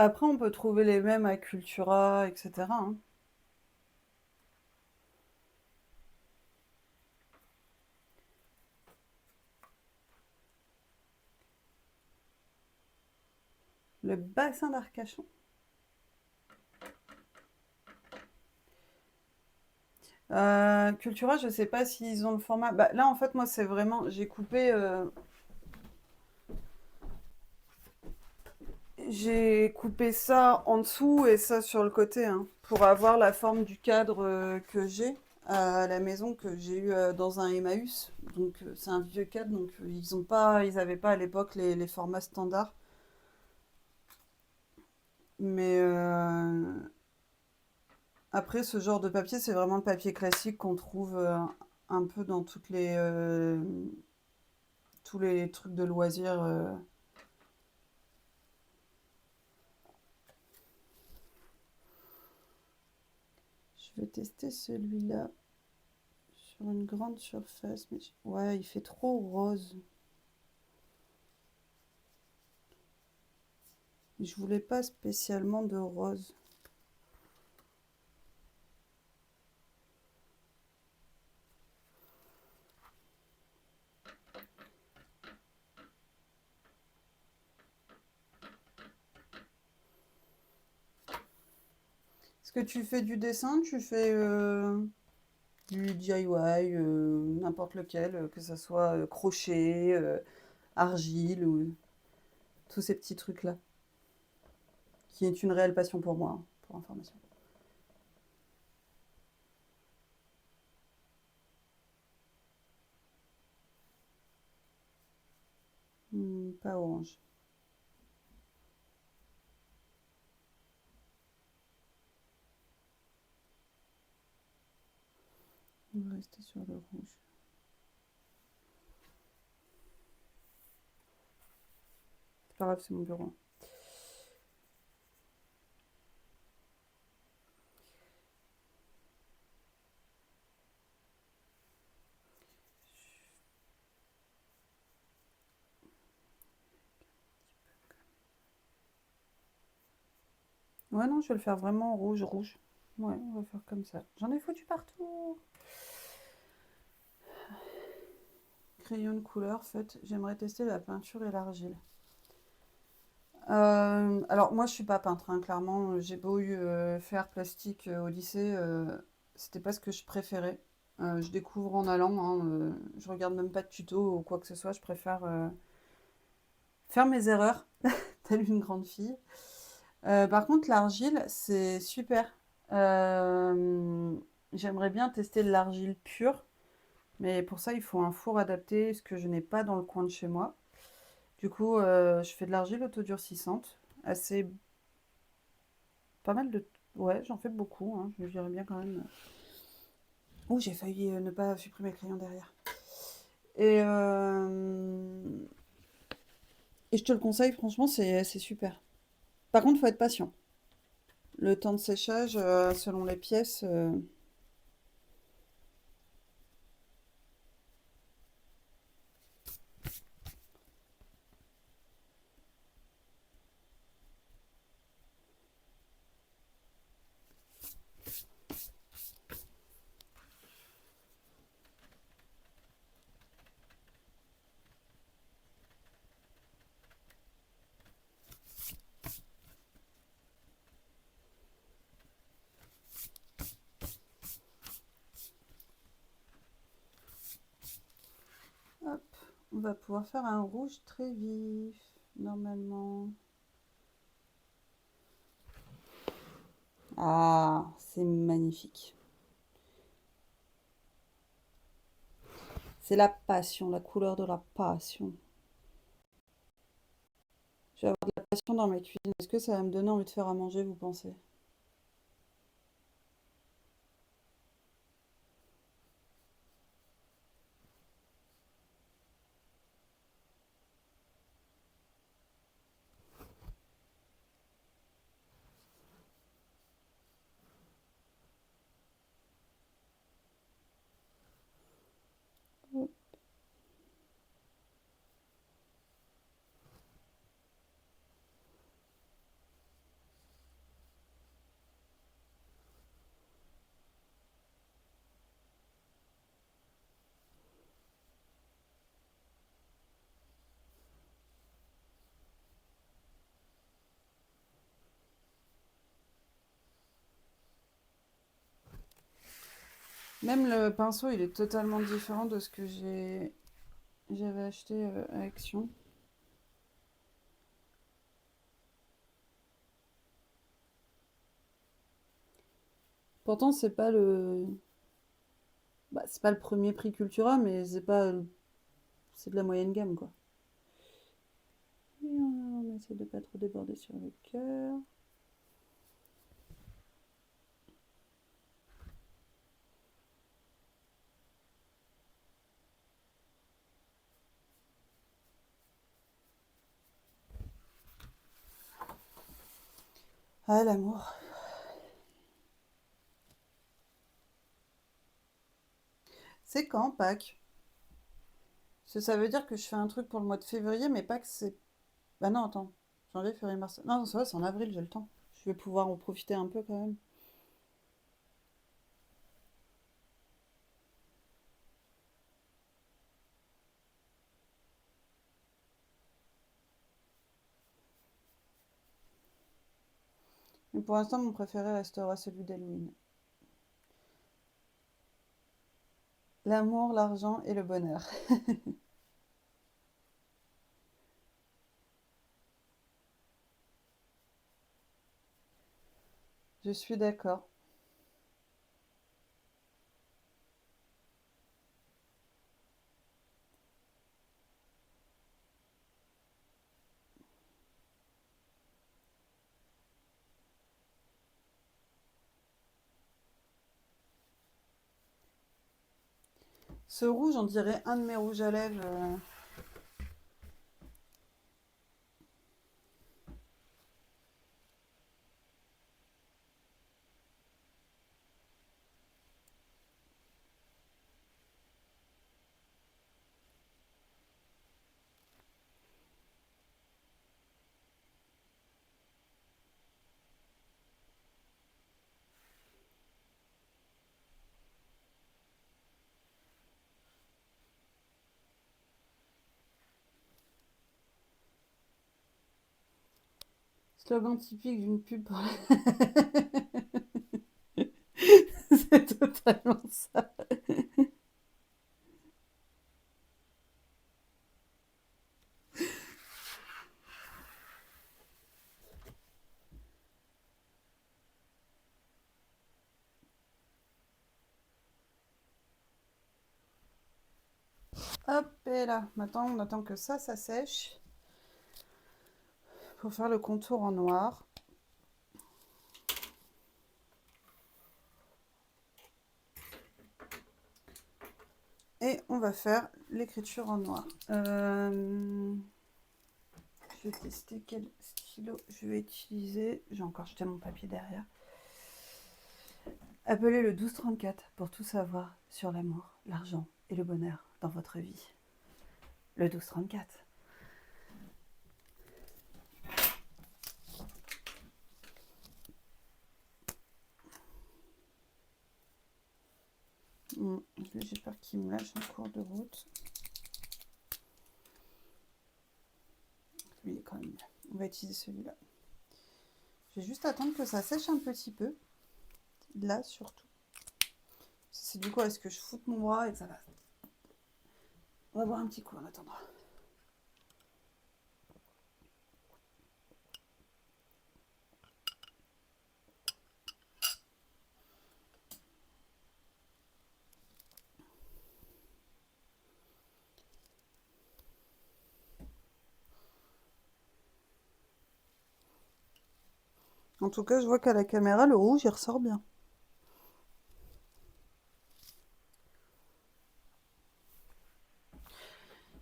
Speaker 1: Après, on peut trouver les mêmes à Cultura, etc., hein. Le bassin d'Arcachon. Cultura, je sais pas s'ils ont le format. Bah, là, en fait, moi, c'est vraiment. J'ai coupé ça en dessous et ça sur le côté, hein, pour avoir la forme du cadre que j'ai à la maison, que j'ai eu dans un Emmaüs. Donc, c'est un vieux cadre, donc ils avaient pas à l'époque les formats standards. Mais après, ce genre de papier, c'est vraiment le papier classique qu'on trouve un peu dans tous les trucs de loisirs. Je vais tester celui-là sur une grande surface. Mais ouais, il fait trop rose. Je voulais pas spécialement de rose. Est-ce que tu fais du dessin? Tu fais du DIY, n'importe lequel, que ce soit crochet, argile ou tous ces petits trucs-là, qui est une réelle passion pour moi, hein, pour information. Pas orange. On va rester sur le rouge. C'est pas grave, c'est mon bureau. Ouais, non, je vais le faire vraiment rouge, rouge. Ouais, on va faire comme ça. J'en ai foutu partout. Crayon de couleur, en fait, j'aimerais tester la peinture et l'argile. Alors moi je suis pas peintre, hein, clairement. J'ai beau eu faire plastique au lycée, c'était pas ce que je préférais. Je découvre en allant, hein, je regarde même pas de tuto ou quoi que ce soit. Je préfère faire mes erreurs, telle une grande fille. Par contre l'argile c'est super. Euh, J'aimerais bien tester de l'argile pure, mais pour ça il faut un four adapté, ce que je n'ai pas dans le coin de chez moi. Du coup, je fais de l'argile autodurcissante, assez pas mal de. Ouais, j'en fais beaucoup, hein, je dirais bien quand même. Oh, j'ai failli ne pas supprimer le crayon derrière. Et, euh, et je te le conseille, franchement, c'est super. Par contre, il faut être patient. Le temps de séchage, selon les pièces. Hop, on va pouvoir faire un rouge très vif, normalement. Ah, c'est magnifique. C'est la passion, la couleur de la passion. Je vais avoir de la passion dans ma cuisine. Est-ce que ça va me donner envie de faire à manger, vous pensez? Même le pinceau, il est totalement différent de ce que j'avais acheté à Action. Pourtant, c'est pas le premier prix Cultura, mais c'est de la moyenne gamme, quoi. Et on essaie de pas trop déborder sur le cœur. Ah, l'amour. C'est quand, Pâques? Parce que ça veut dire que je fais un truc pour le mois de février, mais Pâques, c'est... Bah non, attends. Janvier, février, mars... Non, ça va, c'est en avril, j'ai le temps. Je vais pouvoir en profiter un peu quand même. Mais pour l'instant, mon préféré restera celui d'Halloween. L'amour, l'argent et le bonheur. Je suis d'accord. Ce rouge, on dirait un de mes rouges à lèvres. Slogan typique d'une pub pour C'est totalement ça. Hop, et là. Maintenant, on attend que ça sèche pour faire le contour en noir. Et on va faire l'écriture en noir. Je vais tester quel stylo je vais utiliser. J'ai encore jeté mon papier derrière. Appelez le 1234 pour tout savoir sur l'amour, l'argent et le bonheur dans votre vie. Le 1234. J'ai peur qu'il me lâche en cours de route. Lui, quand même. On va utiliser celui-là. Je vais juste attendre que ça sèche un petit peu. Là, surtout. C'est du coup, est-ce que je foute mon bras et que ça va. On va boire un petit coup en attendant. En tout cas, je vois qu'à la caméra, le rouge, il ressort bien.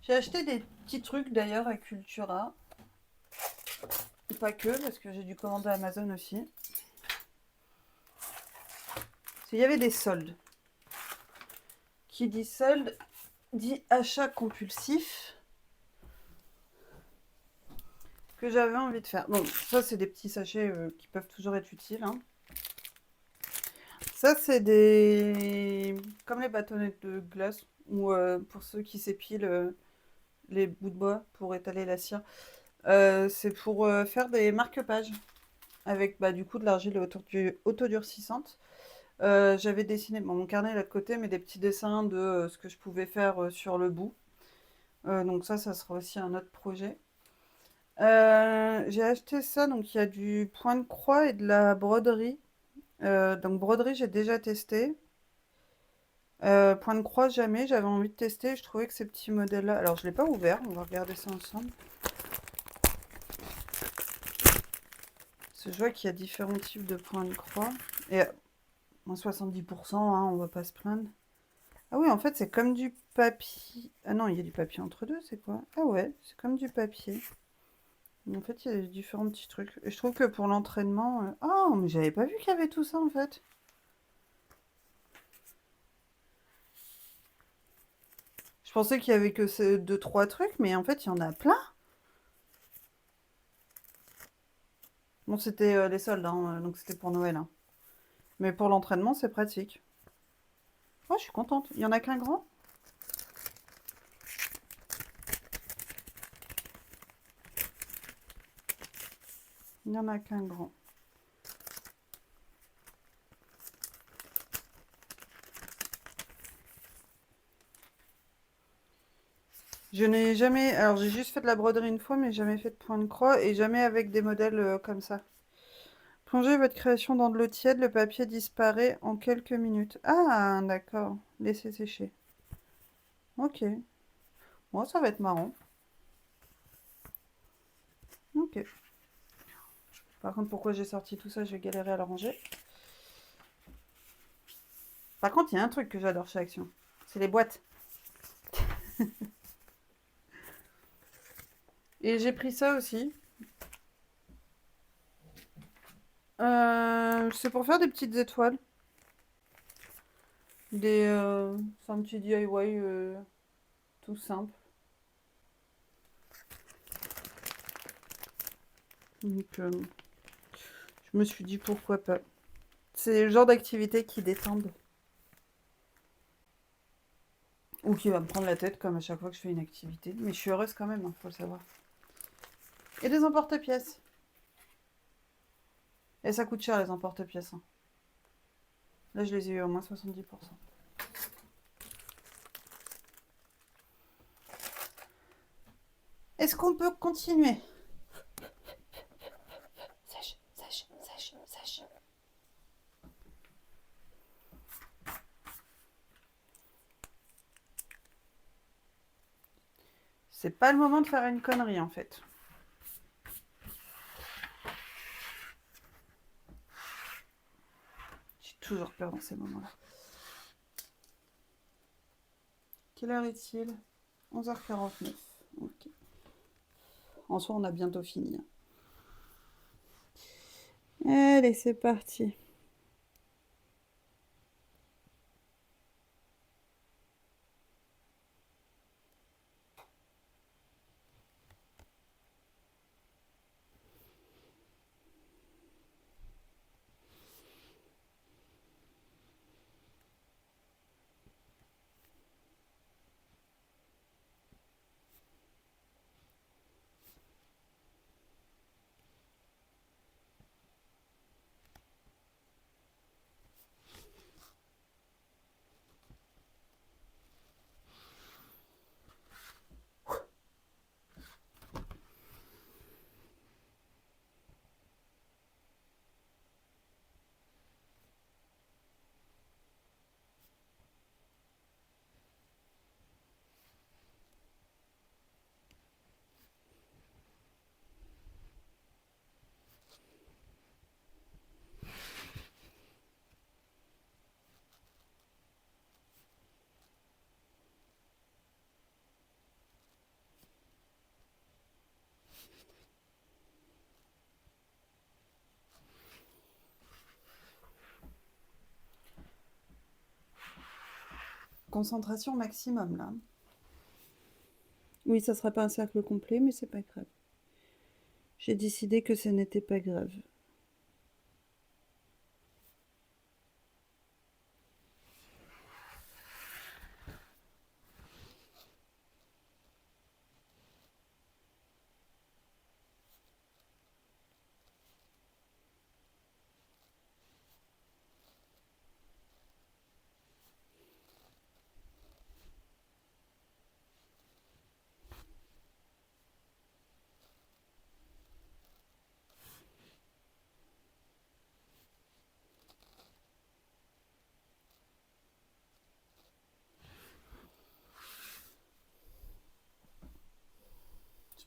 Speaker 1: J'ai acheté des petits trucs d'ailleurs à Cultura. Pas que, parce que j'ai dû commander à Amazon aussi. Il y avait des soldes. Qui dit solde, dit achat compulsif. Que j'avais envie de faire. Bon, ça, c'est des petits sachets qui peuvent toujours être utiles. Hein. Ça, c'est des... comme les bâtonnets de glace, ou pour ceux qui s'épilent les bouts de bois pour étaler la cire. C'est pour faire des marque-pages avec bah, du coup de l'argile autodurcissante. J'avais dessiné bon, mon carnet là de côté, mais des petits dessins de ce que je pouvais faire sur le bout. Donc ça sera aussi un autre projet. J'ai acheté ça, donc il y a du point de croix et de la broderie. Donc broderie, j'ai déjà testé. Point de croix, jamais. J'avais envie de tester. Je trouvais que ces petits modèles-là. Alors, je ne l'ai pas ouvert. On va regarder ça ensemble. Parce que je vois qu'il y a différents types de points de croix. Et moins 70%, hein, on va pas se plaindre. Ah oui, en fait, c'est comme du papier. Ah non, il y a du papier entre deux, c'est quoi? Ah ouais, c'est comme du papier. Mais en fait, il y a différents petits trucs. Et je trouve que pour l'entraînement... Oh, mais j'avais pas vu qu'il y avait tout ça, en fait. Je pensais qu'il y avait que ces deux, trois trucs, mais en fait, il y en a plein. Bon, c'était les soldes, hein, donc c'était pour Noël, hein. Mais pour l'entraînement, c'est pratique. Oh, je suis contente. Il y en a qu'un grand? Il n'y en a qu'un grand. Je n'ai jamais... Alors, j'ai juste fait de la broderie une fois, mais jamais fait de point de croix et jamais avec des modèles comme ça. Plongez votre création dans de l'eau tiède, le papier disparaît en quelques minutes. Ah, d'accord. Laissez sécher. Ok. Bon, ça va être marrant. Ok. Par contre, pourquoi j'ai sorti tout ça, je vais galérer à le ranger. Par contre, il y a un truc que j'adore chez Action. C'est les boîtes. Et j'ai pris ça aussi. C'est pour faire des petites étoiles. C'est un petit DIY tout simple. Donc, je me suis dit pourquoi pas. C'est le genre d'activité qui détendent. Ou qui va me prendre la tête comme à chaque fois que je fais une activité. Mais je suis heureuse quand même, hein, faut le savoir. Et des emporte-pièces. Et ça coûte cher les emporte-pièces, hein. Là, je les ai eu au moins 70%. Est-ce qu'on peut continuer? Sèche, sèche, sèche, sèche. C'est pas le moment de faire une connerie en fait. J'ai toujours peur dans ces moments-là. Quelle heure est-il? 11h49. Ok. En soi, on a bientôt fini, hein. Allez, c'est parti. Concentration maximum là. Oui, ça sera pas un cercle complet, mais c'est pas grave. J'ai décidé que ce n'était pas grave.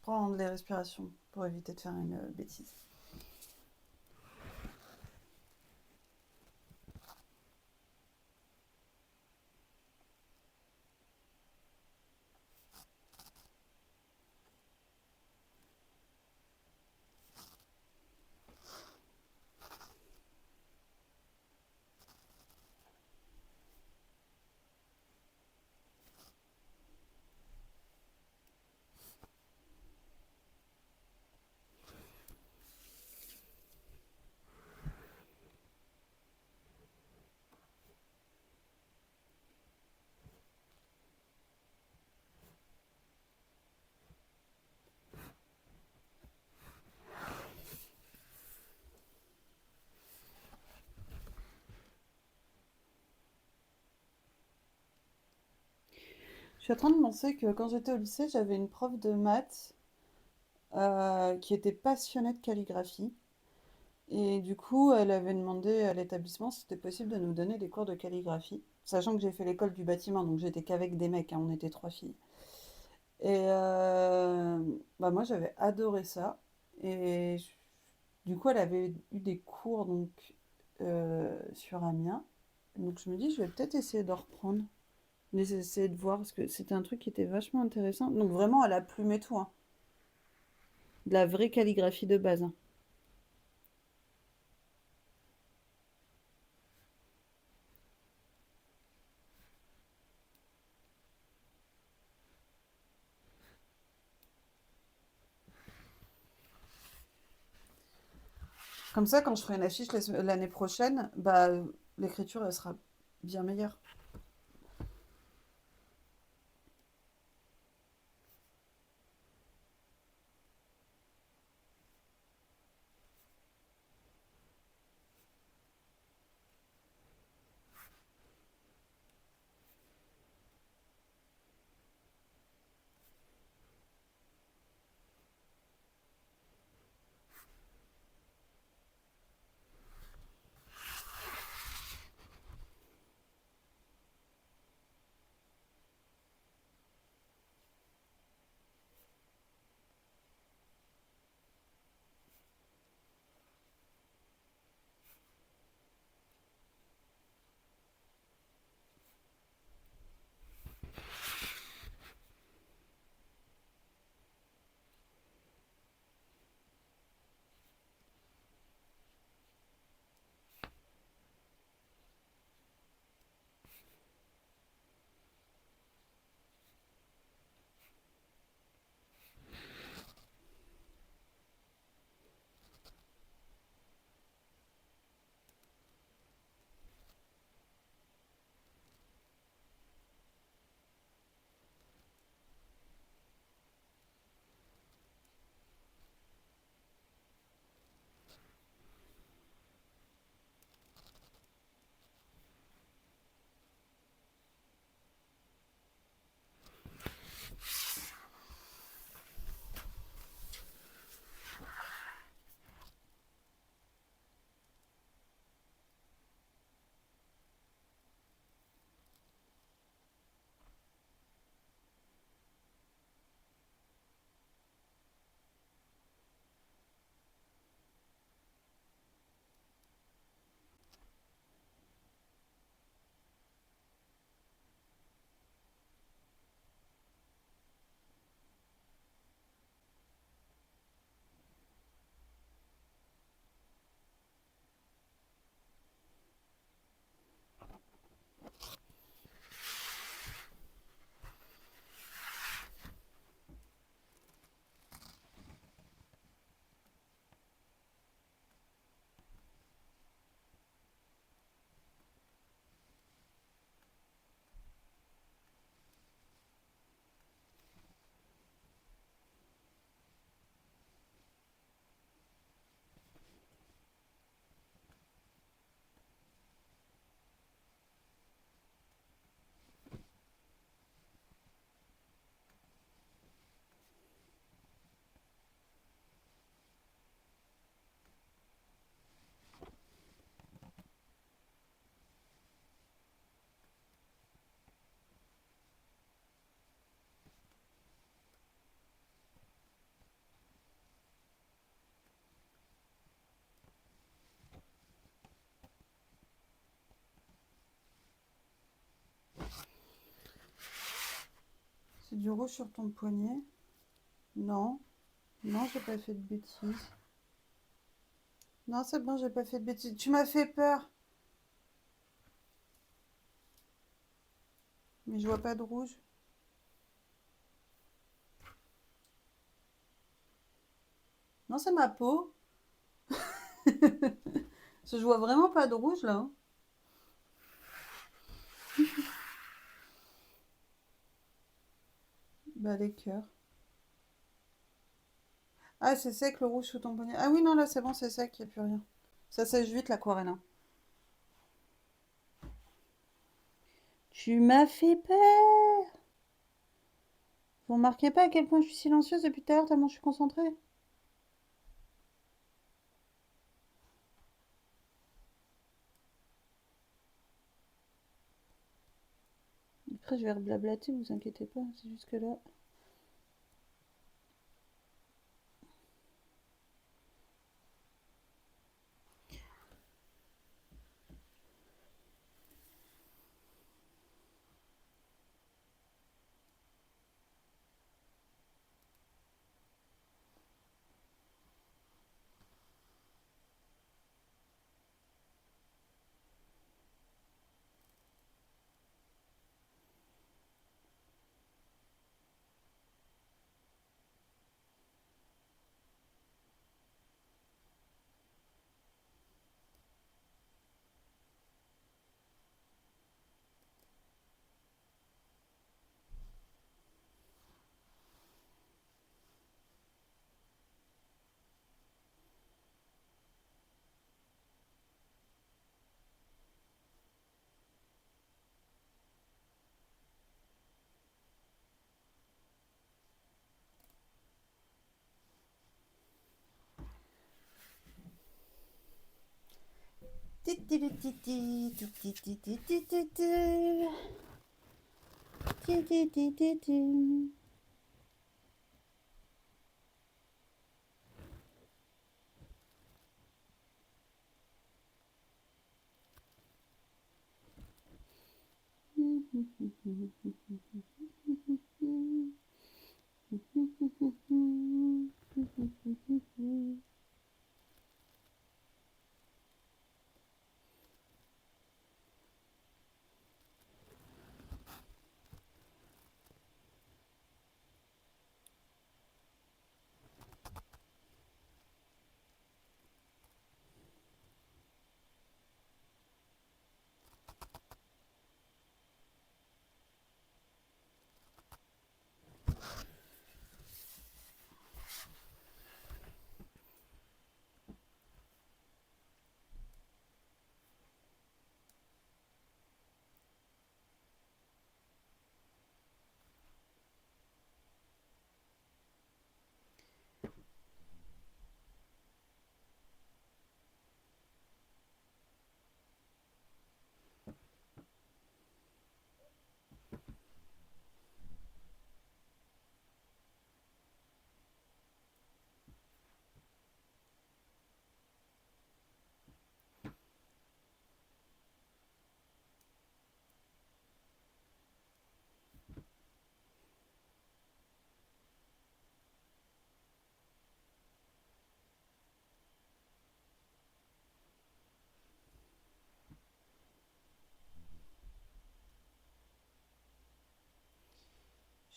Speaker 1: prends les respirations pour éviter de faire une bêtise. Je suis en train de penser que quand j'étais au lycée, j'avais une prof de maths qui était passionnée de calligraphie. Et du coup, elle avait demandé à l'établissement si c'était possible de nous donner des cours de calligraphie. Sachant que j'ai fait l'école du bâtiment, donc j'étais qu'avec des mecs, hein, on était trois filles. Et bah moi, j'avais adoré ça. Et du coup, elle avait eu des cours donc, sur Amiens. Donc je me dis, je vais peut-être essayer de reprendre. Mais essayer de voir, parce que c'était un truc qui était vachement intéressant. Donc vraiment à la plume et tout, hein. De la vraie calligraphie de base, hein. Comme ça, quand je ferai une affiche l'année prochaine, bah l'écriture, elle sera bien meilleure. du rouge sur ton poignet. Non. Non, j'ai pas fait de bêtises. Non, c'est bon, j'ai pas fait de bêtises. Tu m'as fait peur. Mais je vois pas de rouge. Non, c'est ma peau. Je vois vraiment pas de rouge là, hein. Bah, les cœurs. Ah, c'est sec le rouge sous ton poignet. Ah oui, non, là c'est bon, c'est sec, y a plus rien. Ça sèche vite l'aquarelle, hein. Tu m'as fait peur. Vous remarquez pas à quel point je suis silencieuse depuis tout à l'heure, tellement je suis concentrée? Après, je vais reblablater, vous inquiétez pas, c'est juste que là.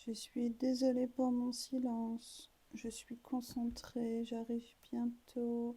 Speaker 1: Je suis désolée pour mon silence. Je suis concentrée, j'arrive bientôt.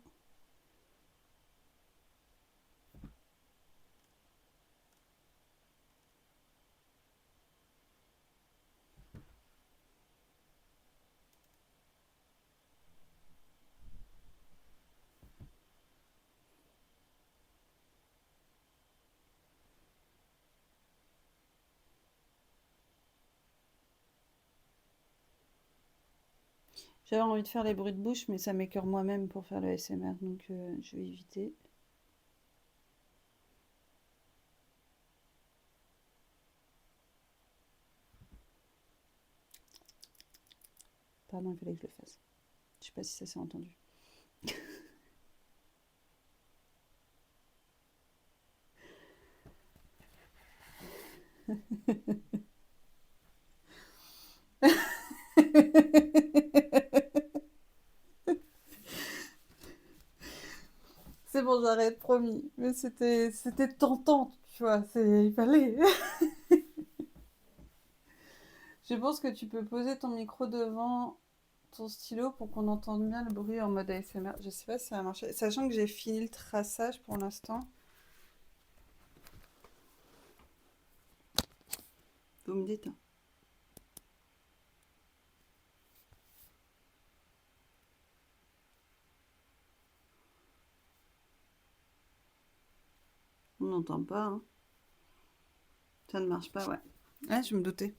Speaker 1: J'avais envie de faire les bruits de bouche, mais ça m'écœure moi-même pour faire le ASMR, donc je vais éviter. Pardon, il fallait que je le fasse. Je sais pas si ça s'est entendu. C'est bon, j'arrête, promis. Mais c'était tentant, tu vois, il fallait. Je pense que tu peux poser ton micro devant ton stylo pour qu'on entende bien le bruit en mode ASMR. Je sais pas si ça va marcher. Sachant que j'ai fini le traçage pour l'instant. Vous me dites, hein. On n'entend pas, hein. Ça ne marche pas, ouais. Ouais, je me doutais.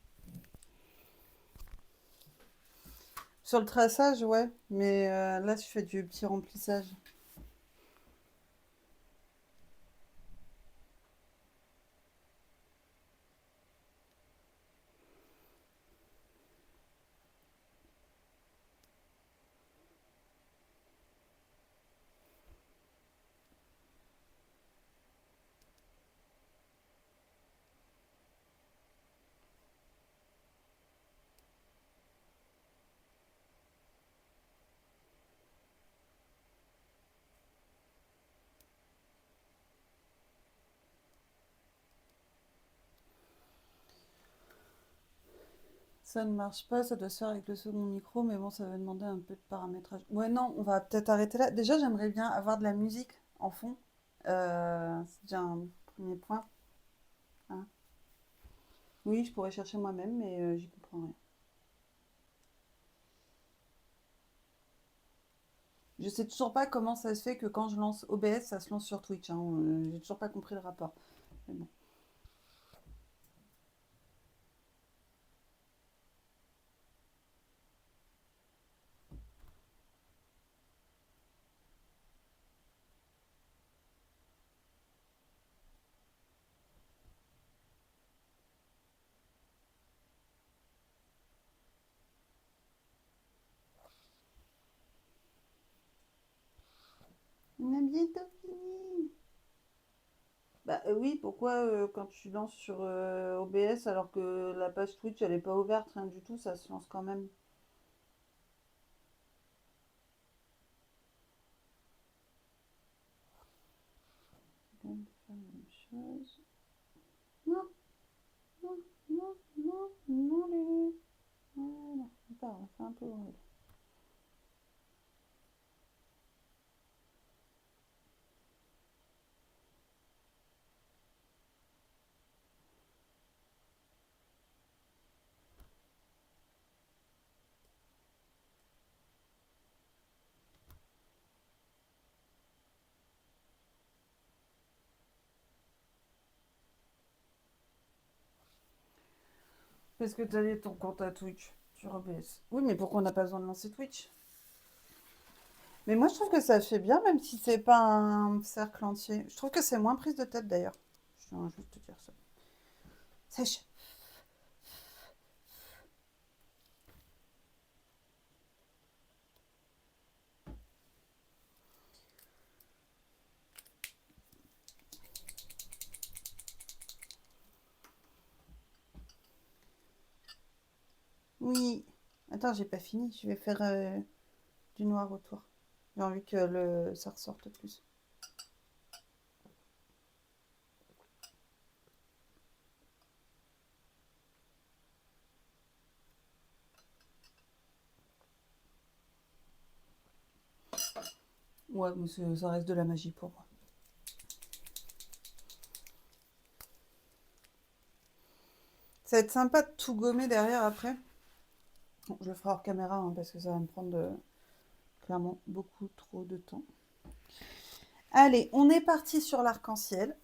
Speaker 1: Sur le traçage, ouais. Mais là, je fais du petit remplissage. Ça ne marche pas, ça doit se faire avec le second micro, mais bon, ça va demander un peu de paramétrage. Ouais, non, on va peut-être arrêter là. Déjà, j'aimerais bien avoir de la musique en fond. C'est déjà un premier point, hein. Oui, je pourrais chercher moi-même, mais j'y comprends rien. Je sais toujours pas comment ça se fait que quand je lance OBS, ça se lance sur Twitch, hein. J'ai toujours pas compris le rapport. Mais bon. On a bientôt fini. Bah oui, pourquoi quand tu lances sur OBS alors que la page Twitch elle est pas ouverte, rien du tout, ça se lance quand même. On va faire la même chose. Non, non, non, non, non, les... Voilà, attends, on va faire un peu bruit. Parce que t'as ton compte à Twitch sur OBS. Oui, mais pourquoi on n'a pas besoin de lancer Twitch? Mais moi je trouve que ça fait bien, même si c'est pas un cercle entier. Je trouve que c'est moins prise de tête d'ailleurs. Je viens juste te dire ça. Sèche. Oui. Attends, j'ai pas fini. Je vais faire du noir autour. J'ai envie que ça ressorte plus. Ouais, mais ça reste de la magie pour moi. Ça va être sympa de tout gommer derrière après. Bon, je le ferai hors caméra hein, parce que ça va me prendre clairement beaucoup trop de temps. Allez, on est parti sur l'arc-en-ciel.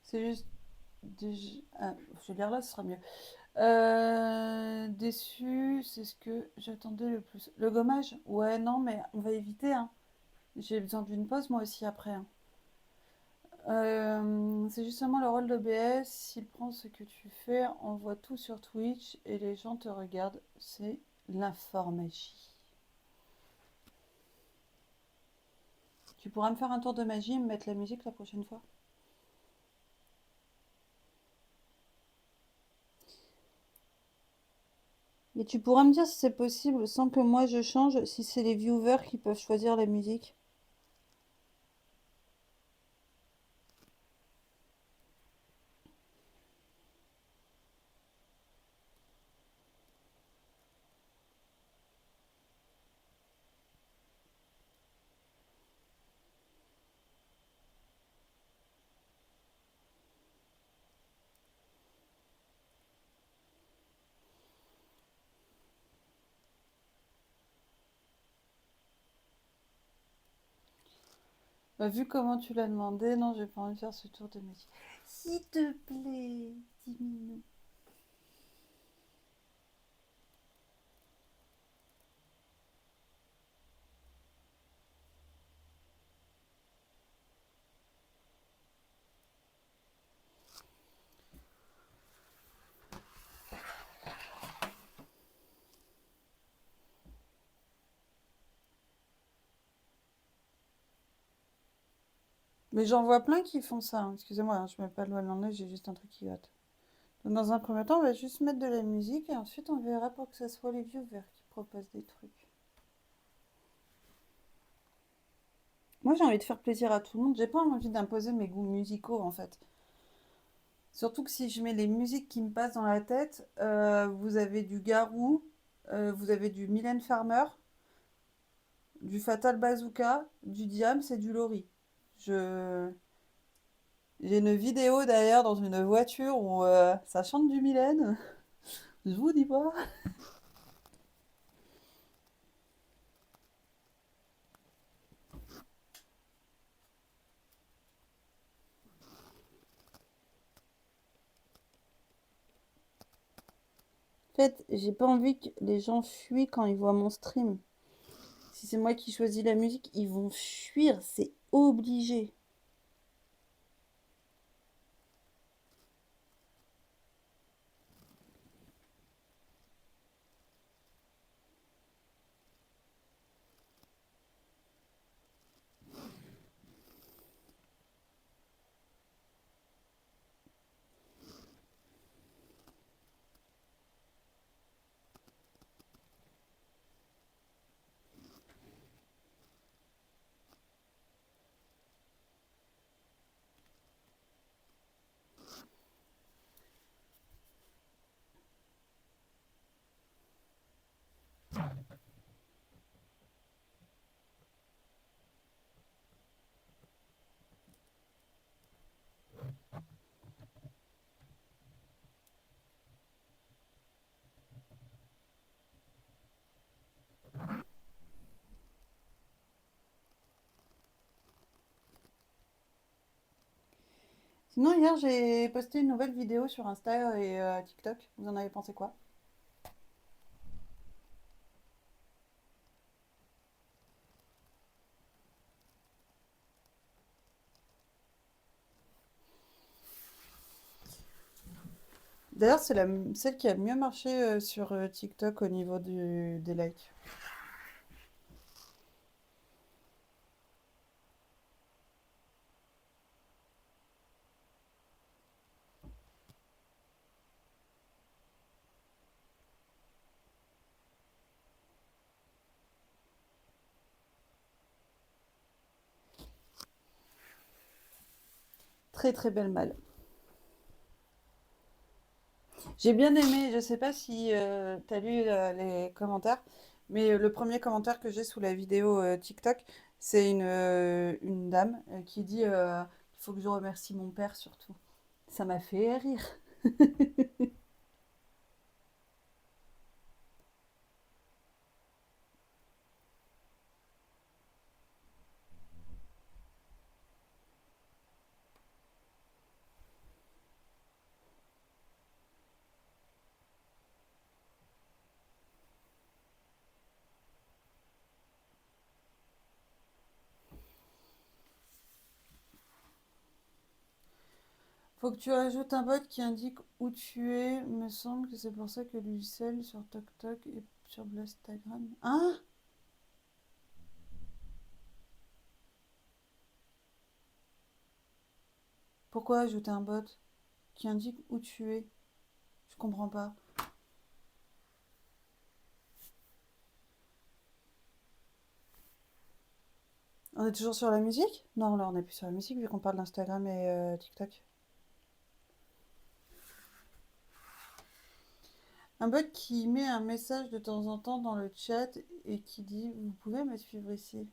Speaker 1: C'est juste... Ah, je vais lire là, ce sera mieux. Déçu, c'est ce que j'attendais le plus. Le gommage? Ouais, non, mais on va éviter, hein. J'ai besoin d'une pause moi aussi après, hein. C'est justement le rôle d'OBS. S'il prend ce que tu fais, envoie tout sur Twitch et les gens te regardent. C'est l'informagie. Tu pourras me faire un tour de magie et me mettre la musique la prochaine fois? Et tu pourras me dire si c'est possible sans que moi je change, si c'est les viewers qui peuvent choisir la musique. Bah, vu comment tu l'as demandé, non, j'ai pas envie de faire ce tour de magie. S'il te plaît, diminue. Mais j'en vois plein qui font ça, hein. Excusez-moi, hein, je mets pas le doigt dans le nez, j'ai juste un truc qui hâte. Donc, dans un premier temps, on va juste mettre de la musique et ensuite on verra pour que ce soit les viewers qui proposent des trucs. Moi, j'ai envie de faire plaisir à tout le monde. J'ai pas envie d'imposer mes goûts musicaux en fait. Surtout que si je mets les musiques qui me passent dans la tête, vous avez du Garou, vous avez du Mylène Farmer, du Fatal Bazooka, du Diams et du Lori. Je... J'ai une vidéo d'ailleurs dans une voiture où ça chante du Mylène. Je vous dis pas. En fait, j'ai pas envie que les gens fuient quand ils voient mon stream. Si c'est moi qui choisis la musique, ils vont fuir, c'est obligé. Sinon, hier, j'ai posté une nouvelle vidéo sur Insta et TikTok. Vous en avez pensé quoi? D'ailleurs, c'est celle qui a le mieux marché sur TikTok au niveau des likes. Très très belle malle. J'ai bien aimé, je sais pas si t'as lu les commentaires, mais le premier commentaire que j'ai sous la vidéo TikTok, c'est une dame qui dit il faut que je remercie mon père surtout. Ça m'a fait rire. Faut que tu rajoutes un bot qui indique où tu es. Me semble que c'est pour ça que Lucelle sur TokTok et sur Blastagram. Hein? Pourquoi ajouter un bot qui indique où tu es? Je comprends pas. On est toujours sur la musique? Non, là on est plus sur la musique vu qu'on parle d'Instagram et TikTok. Un bot qui met un message de temps en temps dans le chat et qui dit vous pouvez me suivre ici.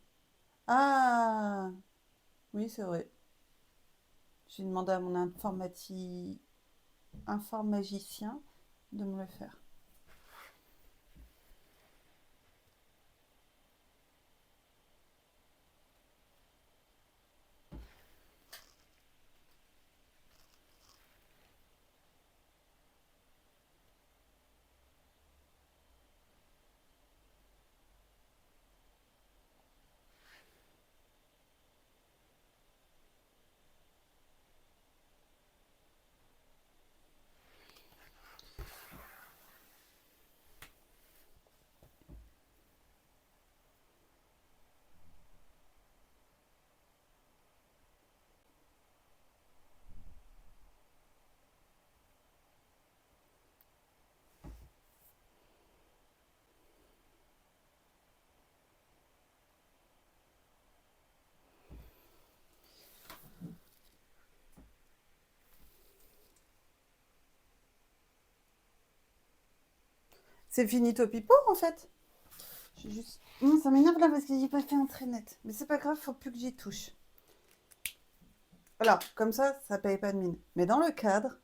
Speaker 1: Ah oui, c'est vrai. J'ai demandé à mon informaticien de me le faire. C'est finito pipo en fait. Juste... ça m'énerve là parce que j'ai pas fait un trait net. Mais c'est pas grave, faut plus que j'y touche. Voilà, comme ça paye pas de mine. Mais dans le cadre,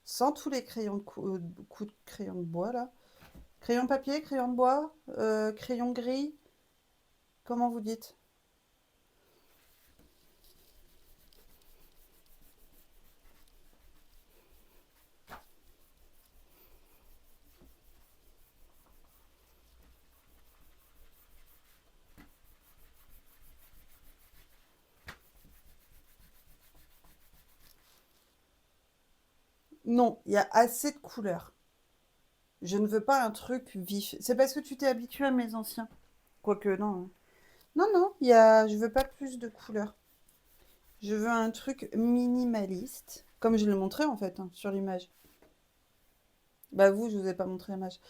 Speaker 1: sans tous les crayons de coups de crayon de bois là. Crayon papier, crayon de bois, crayon gris. Comment vous dites? Non, il y a assez de couleurs. Je ne veux pas un truc vif. C'est parce que tu t'es habitué à mes anciens. Quoique, non. Hein. Non, non, je veux pas plus de couleurs. Je veux un truc minimaliste. Comme je le montrais en fait hein, sur l'image. Bah vous, je vous ai pas montré l'image.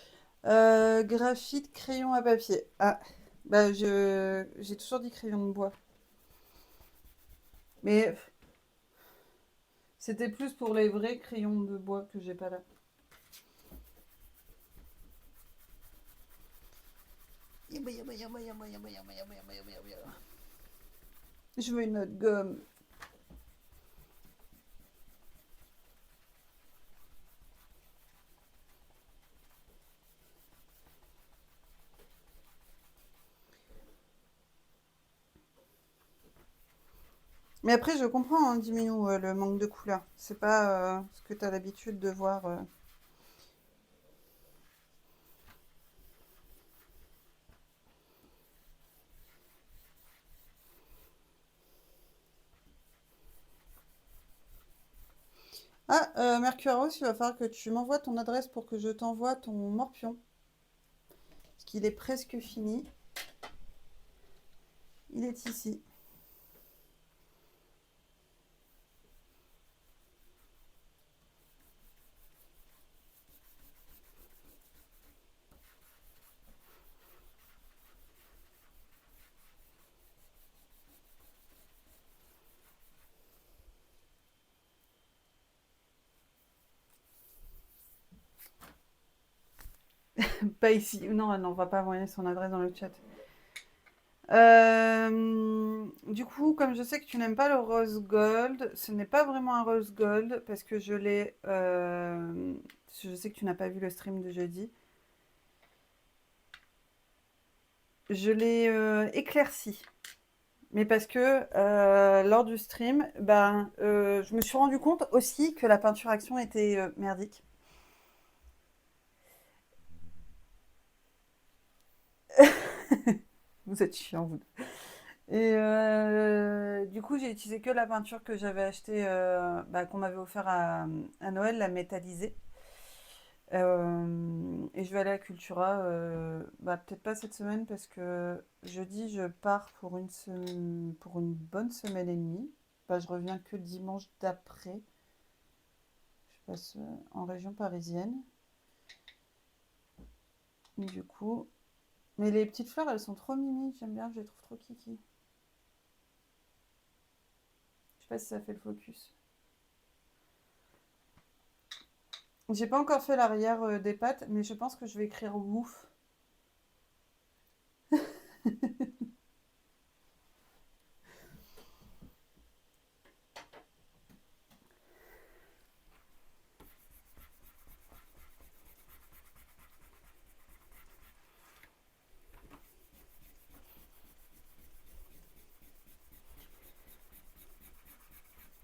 Speaker 1: Graphite, crayon à papier. Ah, bah j'ai toujours dit crayon de bois. Mais c'était plus pour les vrais crayons de bois que j'ai pas là. Je veux une autre gomme. Mais après, je comprends, hein, Diminou, le manque de couleurs. C'est pas ce que tu as l'habitude de voir. Ah, Mercurius, il va falloir que tu m'envoies ton adresse pour que je t'envoie ton morpion. Parce qu'il est presque fini. Il est ici. Pas ici. Non, elle n'envoie pas envoyer son adresse dans le chat. Du coup, comme je sais que tu n'aimes pas le rose gold, ce n'est pas vraiment un rose gold parce que je l'ai. Je sais que tu n'as pas vu le stream de jeudi. Je l'ai éclairci. Mais parce que lors du stream, ben, je me suis rendu compte aussi que la peinture action était merdique. Vous êtes chiant, vous. Et du coup, j'ai utilisé que la peinture que j'avais achetée, qu'on m'avait offert à Noël, la métallisée. Et je vais aller à Cultura, peut-être pas cette semaine parce que jeudi, je pars pour une bonne semaine et demie. Je reviens que le dimanche d'après. Je passe en région parisienne. Du coup, mais les petites fleurs, elles sont trop mimi. J'aime bien, je les trouve trop kiki. Je sais pas si ça fait le focus. J'ai pas encore fait l'arrière des pattes, mais je pense que je vais écrire ouf.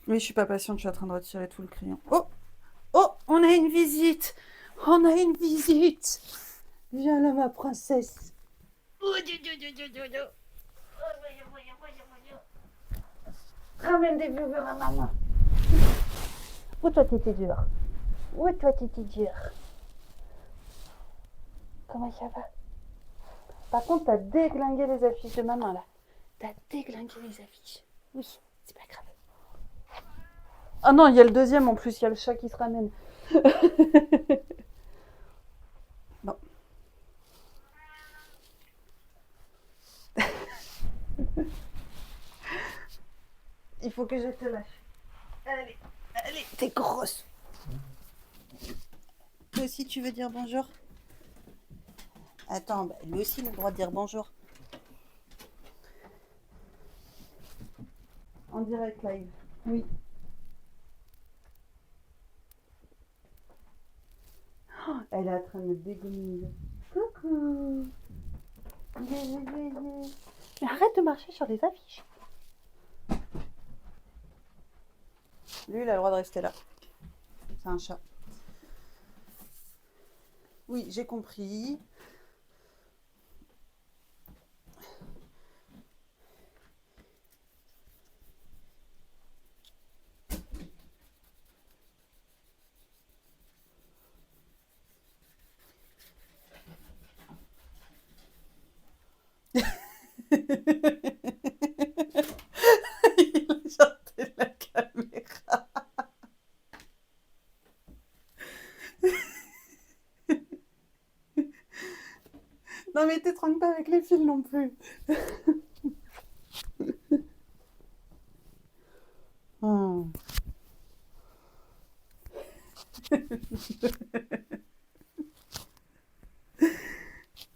Speaker 1: Mais je suis pas patiente, je suis en train de retirer tout le crayon. Oh, oh, on a une visite. On a une visite. Viens là, ma princesse. Ramène des buveurs à maman. Où toi t'étais dur. Où toi t'étais dur. Comment ça va? Par contre, t'as déglingué les affiches de maman là. T'as déglingué les affiches. Oui, c'est pas grave. Ah non, il y a le deuxième en plus, il y a le chat qui se ramène. Non. Il faut que je te lâche. Allez, allez, t'es grosse. Toi aussi, tu veux dire bonjour? Attends, lui aussi, il a le droit de dire bonjour. En direct live. Oui. Oh, elle est en train de me dégommer. Coucou. Mais arrête de marcher sur les affiches. Lui, il a le droit de rester là. C'est un chat. Oui, j'ai compris. Il a sorti la caméra. Non mais t'étrangle pas avec les fils non plus. Oh.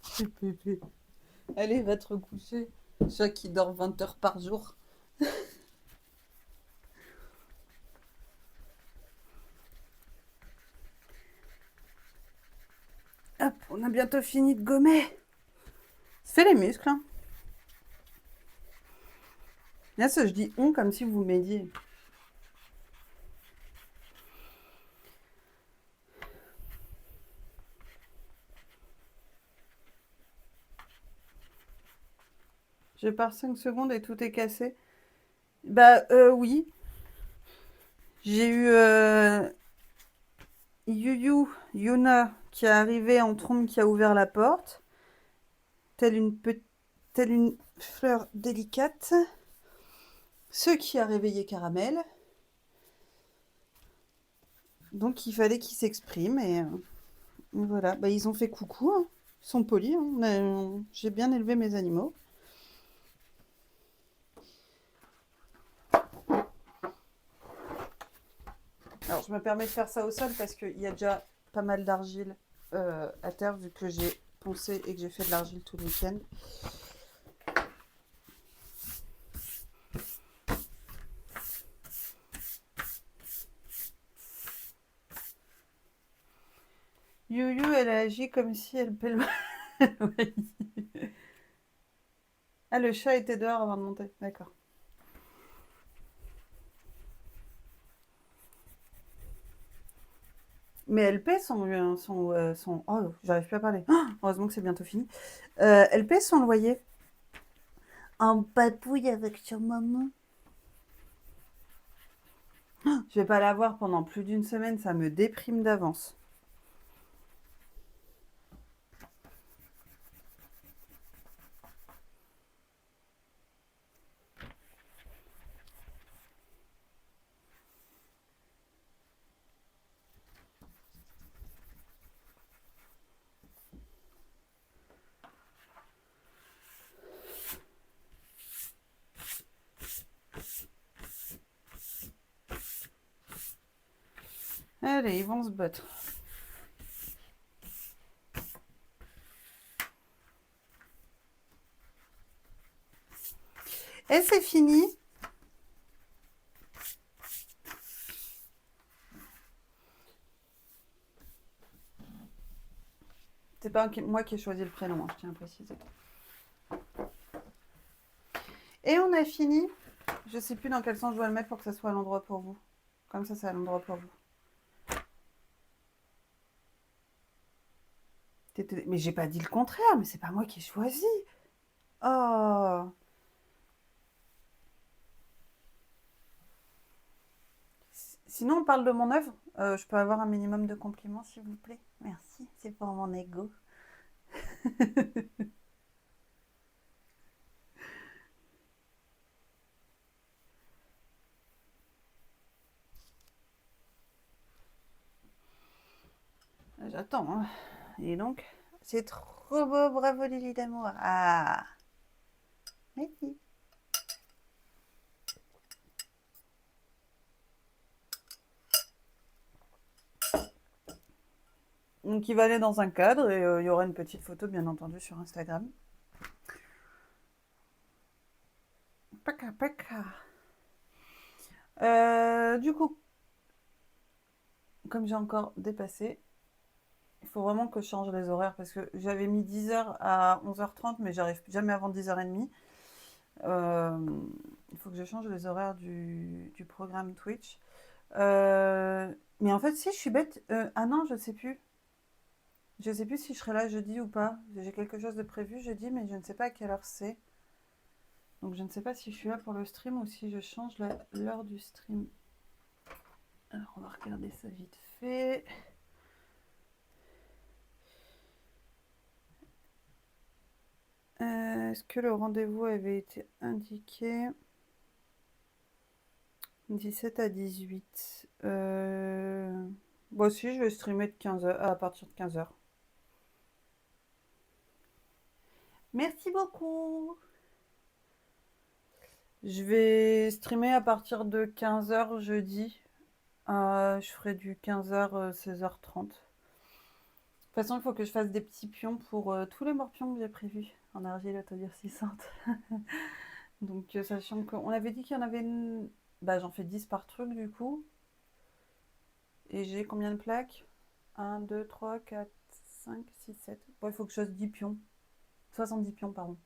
Speaker 1: C'est pépé. Allez, va te recoucher. Chat qui dort 20 heures par jour. Hop, on a bientôt fini de gommer. C'est les muscles. Hein. Là, ça, je dis on comme si vous m'aidiez. Je pars 5 secondes et tout est cassé. Oui. J'ai eu Yuna, qui est arrivée en trompe, qui a ouvert la porte. Telle une fleur délicate. Ce qui a réveillé Caramel. Donc il fallait qu'il s'exprime et voilà. Ils ont fait coucou. Hein. Ils sont polis. Hein. J'ai bien élevé mes animaux. Alors je me permets de faire ça au sol parce qu'il y a déjà pas mal d'argile à terre vu que j'ai poncé et que j'ai fait de l'argile tout le week-end. Youyou, elle a agi comme si elle pèle. Oui. Ah, le chat était dehors avant de monter. D'accord. Mais LP, Oh, j'arrive plus à parler. Oh, heureusement que c'est bientôt fini. LP, son loyer. En papouille avec sa maman. Je vais pas la voir pendant plus d'une semaine, ça me déprime d'avance. Allez, ils vont se battre. Et c'est fini. C'est pas moi qui ai choisi le prénom, hein, je tiens à préciser. Et on a fini. Je sais plus dans quel sens je dois le mettre pour que ça soit à l'endroit pour vous. Comme ça, c'est à l'endroit pour vous. Mais j'ai pas dit le contraire, mais c'est pas moi qui ai choisi. Oh. Sinon, on parle de mon œuvre. Je peux avoir un minimum de compliments, s'il vous plaît. Merci, c'est pour mon ego. J'attends, hein. Et donc, c'est trop beau, bravo Lily d'amour. Ah, merci. Donc, il va aller dans un cadre et il y aura une petite photo, bien entendu, sur Instagram. Paka, paka. Du coup, comme j'ai encore dépassé, il faut vraiment que je change les horaires parce que j'avais mis 10h à 11h30, mais j'arrive jamais avant 10h30. Il faut que je change les horaires du programme Twitch. Mais en fait, si je suis bête, ah non, je sais plus. Je sais plus si je serai là jeudi ou pas. J'ai quelque chose de prévu jeudi, mais je ne sais pas à quelle heure c'est. Donc je ne sais pas si je suis là pour le stream ou si je change l'heure du stream. Alors on va regarder ça vite fait. Est-ce que le rendez-vous avait été indiqué 17 à 18. Bon, si, je vais streamer de 15h, à partir de 15h. Merci beaucoup. Je vais streamer à partir de 15h jeudi. Je ferai du 15h, 16h30. De toute façon, il faut que je fasse des petits pions pour tous les morpions que j'ai prévus en argile autodurcissante. Donc, sachant qu'on avait dit qu'il y en avait une... Bah, j'en fais 10 par truc du coup. Et j'ai combien de plaques? 1, 2, 3, 4, 5, 6, 7. Bon, il faut que je fasse 10 pions. 70 pions, pardon.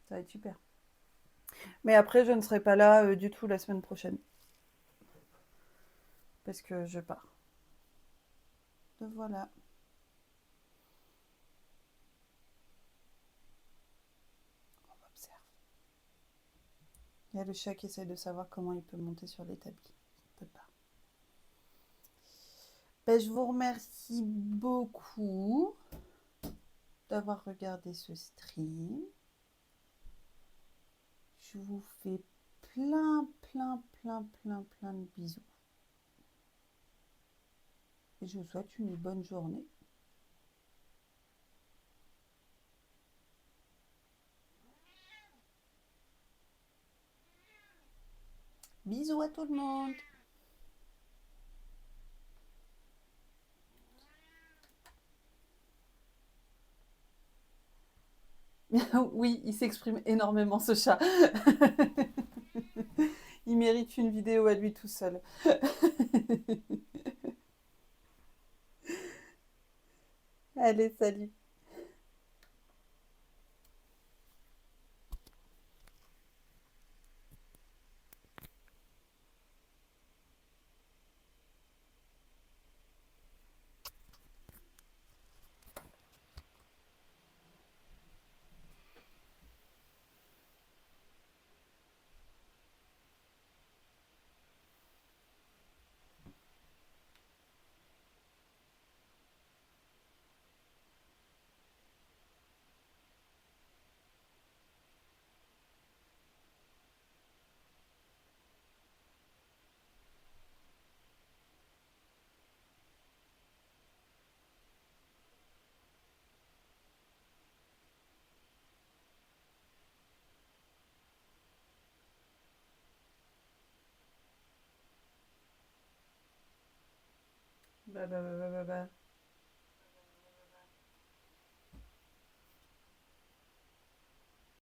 Speaker 1: Ça va être super. Mais après, je ne serai pas là du tout la semaine prochaine. Parce que je pars. Donc voilà. On observe. Il y a le chat qui essaie de savoir comment il peut monter sur l'établi. Il ne peut pas. Ben, je vous remercie beaucoup d'avoir regardé ce stream. Je vous fais plein de bisous. Et je vous souhaite une bonne journée. Bisous à tout le monde. Oui, il s'exprime énormément ce chat. Il mérite une vidéo à lui tout seul. Allez, salut. bah, bah, bah, bah, bah.